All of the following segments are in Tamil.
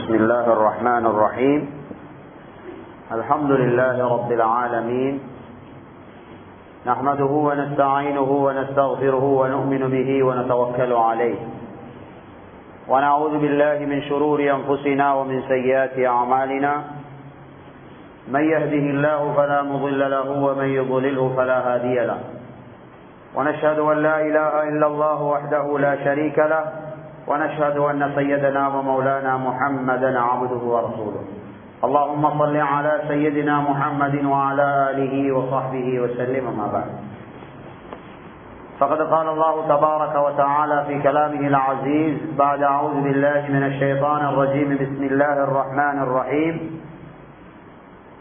بسم الله الرحمن الرحيم. الحمد لله رب العالمين، نحمده ونستعينه ونستغفره ونؤمن به ونتوكل عليه، ونعوذ بالله من شرور أنفسنا ومن سيئات أعمالنا. من يهده الله فلا مضل له ومن يضلله فلا هادي له، ونشهد أن لا إله إلا الله وحده لا شريك له، ونشهد أن سيدنا ومولانا محمدا عبده ورسوله. اللهم صل على سيدنا محمد وعلى آله وصحبه وسلم. ما بعد، فقد قال الله تبارك وتعالى في كلامه العزيز بعد أعوذ بالله من الشيطان الرجيم. بسم الله الرحمن الرحيم.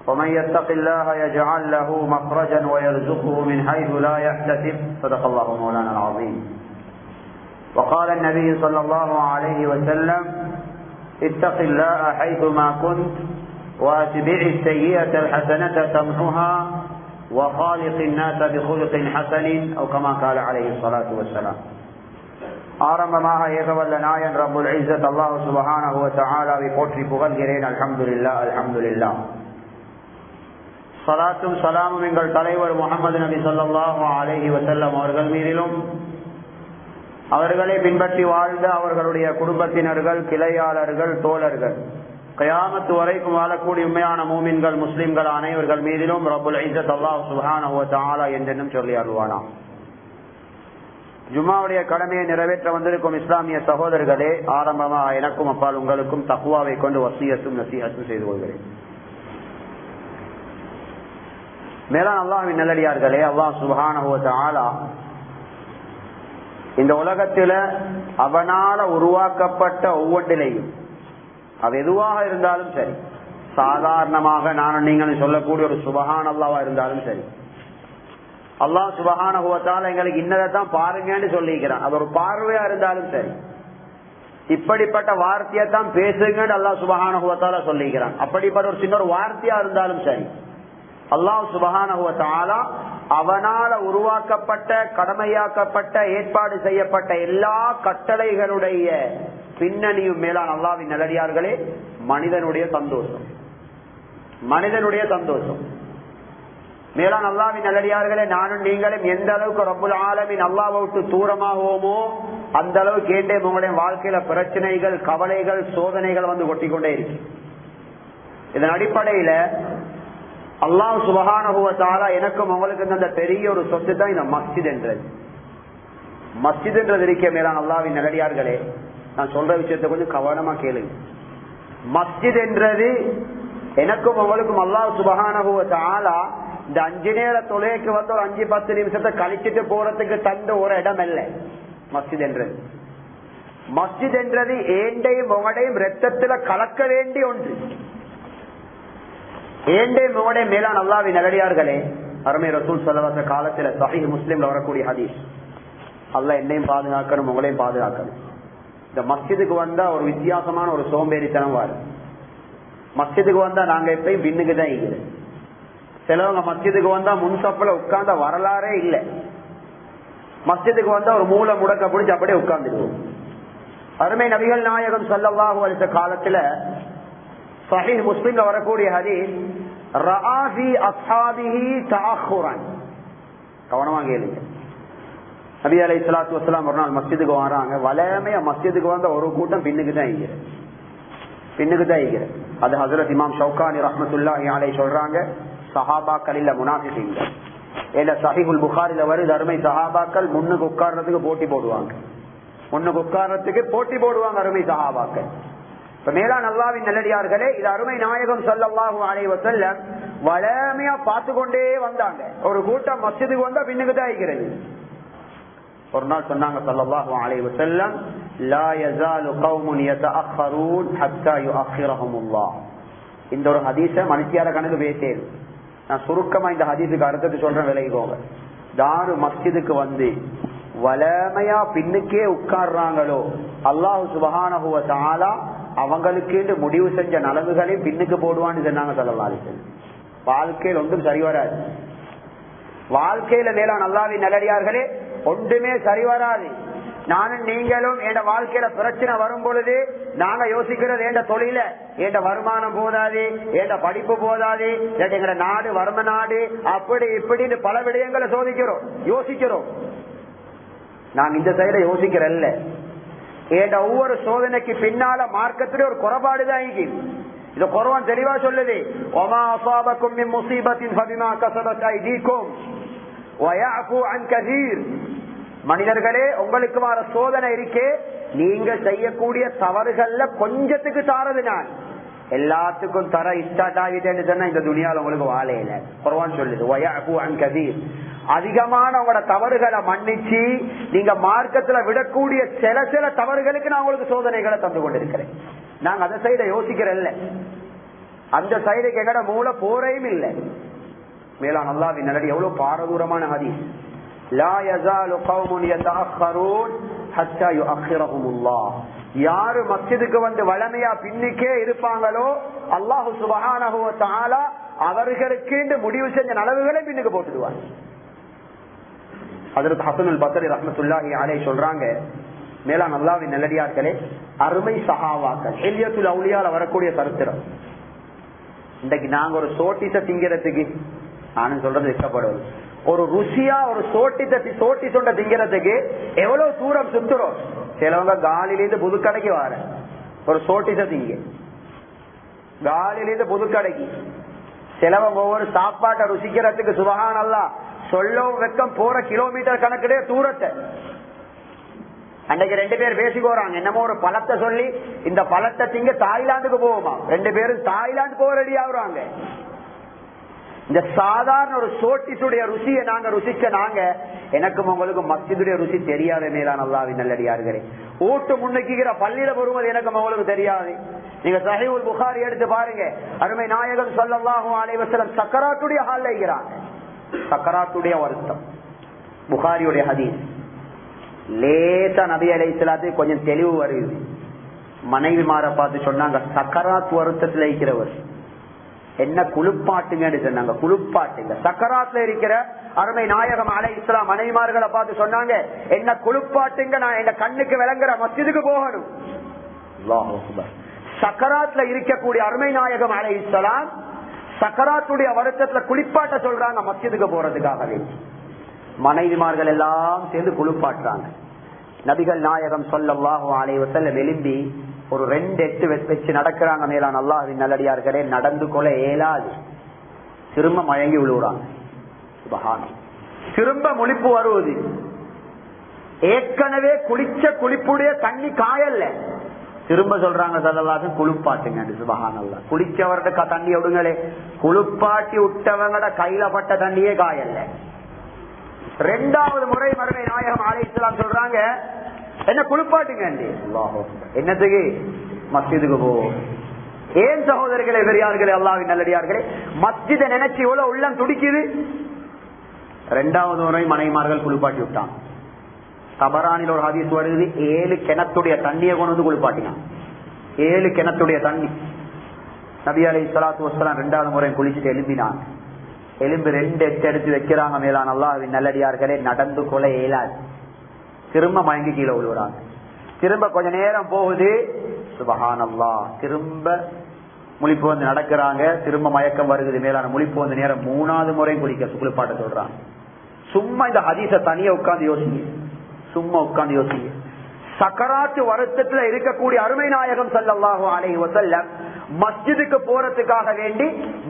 ومن يتق الله يجعل له مخرجا ويرزقه من حيث لا يحتسب. صدق الله مولانا العظيم. وقال النبي صلى الله عليه وسلم: اتق الله حيثما كنت واتبع السيئة الحسنة تمحها وخالق الناس بخلق حسن، أو كما قال عليه الصلاة والسلام. ஆரம்பமாக ஏகவல்ல நாயன் ரப்புல் இஸ்ஸத் அல்லாஹ் சுப்ஹானஹு வ தஆலாவை போற்றி புகழ்கிறேன். அல்ஹம்துலில்லாஹ், அல்ஹம்துலில்லாஹ். ஸலாத்தும் ஸலாமும் எங்கள் தலைவர் முஹம்மது நபி ஸல்லல்லாஹு அலைஹி வஸல்லம் அவர்கள் மீதிலும், அவர்களை பின்பற்றி வாழ்ந்த அவர்களுடைய குடும்பத்தினர்கள், கிளையாளர்கள், தோழர்கள், கியாமத் வரைக்கும் வாழக்கூடிய உண்மையான மூமின்கள், முஸ்லிம்கள் அனைவர்கள் மீதிலும் ரப்புல் இஸ்ஸத் அல்லாஹ் சுப்ஹானஹு வ தஆலா என்றென்றும் சொல்லி அருள்வானாம். ஜும்மாவுடைய கடமையை நிறைவேற்ற வந்திருக்கும் இஸ்லாமிய சகோதரர்களே, ஆரம்பமாக எனக்கும் அப்பால் உங்களுக்கும் தக்வாவை கொண்டு வசியத்தும் நசீஹத்தும் செய்து கொள்கிறேன். மேலான அல்லாஹ்வின் நல்லடியார்களே, அல்லாஹ் சுப்ஹானஹு வ தஆலா இந்த உலகத்தில அவனால உருவாக்கப்பட்ட ஒவ்வொன்றிலையும், அது எதுவாக இருந்தாலும் சரி, சாதாரணமாக நானும் நீங்கள் சொல்லக்கூடிய ஒரு சுபஹான் அல்லாஹ்வா இருந்தாலும் சரி, அல்லாஹ் சுப்ஹானஹு வ தஆலா எங்களுக்கு இன்னதான் பாருங்கன்னு சொல்லிக்கிறான். அது ஒரு பார்வையா இருந்தாலும் சரி, இப்படிப்பட்ட வார்த்தையை தான் பேசுங்கன்னு அல்லாஹ் சுப்ஹானஹு வ தஆலா சொல்லிக்கிறான். அப்படிப்பட்ட ஒரு சின்ன ஒரு வார்த்தையா இருந்தாலும் சரி, அல்லாஹ் சுப்ஹானஹு வ தஆலா அவனால உருவாக்கப்பட்ட, கடமையாக்கப்பட்ட, ஏற்பாடு செய்யப்பட்ட எல்லா கட்டளைகளுடைய பின்னணியும் மேலான அல்லாஹ்வின் நல்லடியார்களே மனிதனுடைய சந்தோஷம். மனிதனுடைய சந்தோஷம். மேலான அல்லாஹ்வின் நல்லடியார்களே, நானும் நீங்களும் எந்த அளவுக்கு ரப்புல் ஆலமீன் அல்லாஹ்வை விட்டு தூரமாகுவோமோ அந்த அளவுக்கு ஏண்டே உங்களுடைய வாழ்க்கையில பிரச்சனைகள், கவலைகள், சோதனைகள் வந்து கொட்டிக்கொண்டே இருக்கு. இதன் அடிப்படையில அல்லாஹ் சுப்ஹானஹு வ தஆலா எனக்கும் உங்களுக்கு அந்த பெரிய ஒரு சொத்து தான் இந்த மஸ்ஜித் என்றது. மஸ்ஜித் என்றது இருக்க மேலான அல்லாஹ்வின் நல்லடியார்களே, நான் சொல்ற விஷயத்தை கொஞ்சம் கவனமா கேளுங்க. மஸ்ஜித் என்றது எனக்கும் உங்களுக்கும் அல்லாஹ் சுப்ஹானஹு வ தஆலா இந்த 5 நேர தொழுகைக்கு வந்து ஒரு 5-10 நிமிஷத்தை கழிச்சிட்டு போறதுக்கு தந்த ஒரு இடம் அல்ல மஸ்ஜித் என்றது. மஸ்ஜித் என்றது ஏண்டையும் உங்களையும் ரத்தத்துல கலக்க வேண்டிய ஒன்று. ஏண்டே முகடே மேலான அல்லாஹ்வின் நல்லடியார்களே, அருமை ரசூல் ஸல்லல்லாஹு அலைஹி காலத்துல சஹீஹ் முஸ்லிம்ல வரக்கூடிய ஹதீஸ், அல்லாஹ் என்னையும் பாதுகாக்கணும், உங்களையும் பாதுகாக்கணும். இந்த மஸ்ஜிதுக்கு வந்தா ஒரு வித்தியாசமான ஒரு சோம்பேறித்தனம் வரும். மஸ்ஜிதுக்கு வந்தா நாங்க எப்பயும் பின்னுக்கு தான் இருக்கிறோம். சிலவங்க மஸ்ஜிதுக்கு வந்தா முன்சப்புல உட்கார்ந்த வரலாறே இல்லை. மஸ்ஜிதுக்கு வந்தா ஒரு மூளை முடக்க பிடிச்சி அப்படியே உட்கார்ந்துடுவோம். அருமை நபிகள் நாயகம் ஸல்லல்லாஹு அலைஹி காலத்துல சஹீஹ் முஸ்லிம்ல வரக்கூடிய ஹதீஸ், ரஆஃபி அஸ்ஹாபிஹி தஅخுரன். கவனமா கேளுங்க. நபி அலைஹிஸ்ஸலாத்து வஸலாம் ஒரு நாள் மஸ்ஜிதுக்கு வராங்க. வலமையா மஸ்ஜிதுக்கு வந்த ஒரு கூட்டம் பின்னுக்கு தான் இருக்கிறது. பின்னுக்கு தான் இருக்கிறது. அது ஹஜ்ரத் இமாம் ஷௌகானி ரஹ்மத்துல்லாஹி அலைஹி சொல்றாங்க, சஹாபாக்கள் இல்ல முனாஃபிகீன்கள். ஏல சஹீஹுல் புகாரில வருது, அருமை சஹாபாக்கள் முன்னுக்கு உட்கார்றதுக்கு போட்டி போடுவாங்க. முன்னுக்கு உட்கார்றதுக்கு போட்டி போடுவாங்க அருமை சஹாபாக்கள். மேலான அல்லாஹ்வின் நல்லடியார்களே, இது அருமை நாயகம் ஸல்லல்லாஹு அலைஹி வஸல்லம் வலமையா பார்த்து கொண்டே வந்தாங்க. ஒரு கூட்டம் மஸ்ஜிதுக்கு வந்தா பின்னுக்கு தான் இருக்கிறது. ஒரு நாள் சொன்னாங்க ஸல்லல்லாஹு அலைஹி வஸல்லம், லா யஸாலு கௌமுன் யதஅخرون ஹத்தா யுஅخرஹுமுல்லாஹ். இந்த ஒரு ஹதீஸை மனுஷியார கணக்கு பேசேன். நான் சுருக்கமா இந்த ஹதீஸுக்கு அர்த்தத்தை சொல்றேன், விலகிக்கோங்க. தாரு மஸ்ஜிதுக்கு வந்து வலமையா பின்னுக்கே உட்கார்றாங்களோ, அல்லாஹ் சுப்ஹானஹு வ தஆலா அவங்களுக்கு முடிவு செஞ்ச நலவுகளையும் பின்னுக்கு போடுவான்னு சொன்னாங்க ஸல்லல்லாஹு அலைஹி வஸல்லம். வாழ்க்கையில் ஒன்றும் சரி வராது. வாழ்க்கையில மேலான அல்லாஹ்வின் நல்லடியார்களே ஒன்றுமே சரி வராது. நானும் நீங்களும் என் வாழ்க்கையில பிரச்சனை வரும் பொழுது நாங்க யோசிக்கிறது என் தொழில என் வருமானம் போதாது, என் படிப்பு போதாது, எங்க நாடு வறுமை நாடு, அப்படி இப்படின்னு பல விடயங்களை யோசிக்கிறோம். நாங்க இந்த சைட யோசிக்கிறல்ல. என் ஒவ்வொரு சோதனைக்கு பின்னால மார்க்கத்திலே ஒரு குறைபாடுதான் இங்க. இது குர்ஆன் தெளிவா சொல்லுது, வமா அஸாபக்கும் மின் முஸீபத்தின் ஃபபிமா கஸபத் ஐதீக்கும் வயஃபு அன் கஸீர். மனிதர்களே, உங்களுக்கு வர சோதனை இருக்கே, நீங்க செய்யக்கூடிய தவறுகள்ல கொஞ்சத்துக்கு தாரது நான், எல்லாத்துக்கும் தர ஸ்டார்ட் ஆகிட்டேன்னு சொன்னா இந்த துனியால உங்களுக்கு வாழையில. குர்ஆன் சொல்லுது வயஃபு அன் கஸீர். அதிகமான உங்களோட தவறுகளை மன்னிச்சு நீங்க மார்க்கத்துல விடக்கூடிய சில தவறுகளுக்கு நான் உங்களுக்கு சோதனைகளை தந்து கொண்டிருக்கிறேன். நாங்க அந்த சைட யோசிக்கிறல்ல, அந்த சைடுக்கு எங்கட மூளை போறையும் இல்லை. மேலான அல்லாஹ்வின் நல்லடி எவ்வளவு பாரதூரமான ஹதீஸ். லா யஸாலு கௌமுன் யதஅக்கரூன் ஹத்தா யுஅக்கிரஹுமுல்லாஹ். யாரு மஸ்ஜிதுக்கு வந்து வளமையா பின்னுக்கே இருப்பாங்களோ அல்லாஹ் சுப்ஹானஹு வ தஆலா அவர்களுக்கு முடிவு செஞ்ச நலவுகளை பின்னுக்கு போட்டுடுவார். ஹஜ்ரத் ஹஸனுல் பஸ்ரி ரஹ்மத்துல்லாஹி அலைஹி சொல்றாங்க, மேலான அல்லாஹ்வின் நல்லடியார்களே, அருமை சஹாபாக்கள் ஹில்யத்துல் அவுலியால வரக்கூடிய சரித்திரம். இன்றைக்கு நாங்க ஒரு சோட்டிச திங்கிறதுக்கு, நானும் சொல்றது இஷ்டப்படுவது, ஒரு ருசியா ஒரு சோட்டி சொண்ட திங்கிறதுக்கு எவ்வளவு தூரம் சுத்துறோம். சிலவங்க காலிலிருந்து புதுக்கடைக்கு வர ஒரு சோட்டிச திங்க, காலிலிருந்து புதுக்கடைக்கு. சிலவங்க ஒவ்வொரு சாப்பாட்டை ருசிக்கிறதுக்கு சுபஹானல்லாஹ் சொல்லவும் வெக்கம் போற கிலோமீட்டர் கணக்குடைய தூரத்தை. அன்றைக்கு 2 பேர் பேசிக்கோறாங்க, என்னமோ ஒரு பழத்தை சொல்லி இந்த பழத்தை திங்க தாய்லாந்துக்கு போவோமா, 2 பேரும் தாய்லாந்து போக ரெடி ஆகுறாங்க. இந்த சாதாரண ஒரு சோட்டிசுடைய ருசியை நாங்க ருசிச்ச நாங்க, எனக்கும் உங்களுக்கு மஸ்ஜிதுடைய ருசி தெரியாத மேலான அல்லாஹ்வின் நல்லடியார்களே. ஊட்டு முன்னுக்குகிற பள்ளியில வருவது எனக்கும் உங்களுக்கு தெரியாது. நீங்க சஹீஹுல் புகாரி எடுத்து பாருங்க, அருமை நாயகம் ஸல்லல்லாஹு அலைஹி வஸல்லம் சக்கராத்துடைய ஹால்ல இருக்கிறாங்க. சக்கராத்துடைய வருத்தம், புகாரியுடைய ஹதீஸ். லேசா நபி அலைஹிஸ்ஸலாத்துக்கு கொஞ்சம் தெளிவு வருது. மனைவி மாற பார்த்து சொன்னாங்க, சக்கராத் வருத்தத்துல இருக்கிறவர் என்ன குளிப்பாட்டுங்கன்னு சொன்னாங்க. குளிப்பாட்டுங்க. சக்கராத்துல இருக்கிற அருமை நாயகம் அலைஹிஸ்ஸலாம் மனைவிமார்களை பார்த்து சொன்னாங்க, என்ன குளிப்பாட்டுங்க, நான் என் கண்ணுக்கு விளங்குற மஸ்ஜிதுக்கு போகணும். அல்லாஹ் அக்பர். சக்கராத்துல இருக்கக்கூடிய அருமை நாயகம் அலைஹிஸ்ஸலாம் சக்கராத்துடைய வருத்தத்துல குளிப்பாட்ட சொல்றாங்க மஸ்ஜிதுக்கு போறதுக்காகவே. மனைவிமார்கள் எல்லாம் சேர்ந்து குளிப்பாட்டுறாங்க. நபிகள் நாயகம் ஸல்லல்லாஹு அலைஹி வஸல்லம் எழும்பி ஒரு 2 எட்டு வச்சு நடக்கிறாங்க. மேலான அல்லாஹ்வின் நல்லடியார்களே, நடந்து கொள்ள இயலாது. திரும்ப மயங்கி விழுவுறாங்க. சுப்ஹானல்லாஹ். திரும்ப முழிப்பு வருவது. ஏற்கனவே குளிச்ச குளிப்புடைய தண்ணி காயல்ல. திரும்ப சொல்றாங்க ஸல்லல்லாஹு குளிப்பாட்டுங்க. சுப்ஹானல்லாஹ். குளிச்சவர்கிட்ட தண்ணி விடுங்களே, குளிப்பாட்டி விட்டவங்கட கையில பட்ட தண்ணியே காயல்ல. 2வது முறை மறுமை நாயகம் அலைஹிஸ்ஸலாம் சொல்றாங்க, என்ன குளிப்பாட்டுங்க. என்னத்துக்கு? மஸ்ஜிதுக்கு போ. ஏன் சகோதரர்களே, பெரியார்களே, அல்லாஹ்வின் நல்லடியார்களே, மஸ்ஜிதை நினைச்சு எவ்வளவு உள்ளம் துடிக்குது. 2வது முறை மனைவிமார்கள் குளிப்பாட்டி விட்டான். தபரானில் ஒரு ஹதீஸ் வருது, 7 கிணத்துடைய தண்ணியை கொண்டு வந்து குளிப்பாட்டினான். 7 கிணத்துடைய தண்ணி. நபி அலைஹிஸ்ஸலாத்து வஸ்ஸலாம் 2வது முறை குளிச்சுட்டு எழும்பினான். எலும்பு 2 எட்டு எடுத்து வைக்கிறாங்க. மேலான அல்லாஹ்வின் நல்லடியார்களே, நடந்து கொள்ள இயலாது. திரும்ப மயங்கி கீழே விழுறாங்க. திரும்ப கொஞ்ச நேரம் போகுது. சுப்ஹானல்லாஹ். திரும்ப முழிப்பு வந்து நடக்கிறாங்க. திரும்ப மயக்கம் வருது. மேலான முழிப்பு வந்து நேரம் 3வது முறை குளிப்பாட்ட சொல்றாங்க. சும்மா இந்த ஹதீஸ தனியா உட்கார்ந்து யோசிங்க. சும்மா உட்கார்ந்து யோசிங்க. சக்கராத்து வருத்தத்துல இருக்கக்கூடிய அருமை நாயகம் ஸல்லல்லாஹு அலைஹி வஸல்லம் மஸ்ஜிதுக்கு போறதுக்காக வேண்டி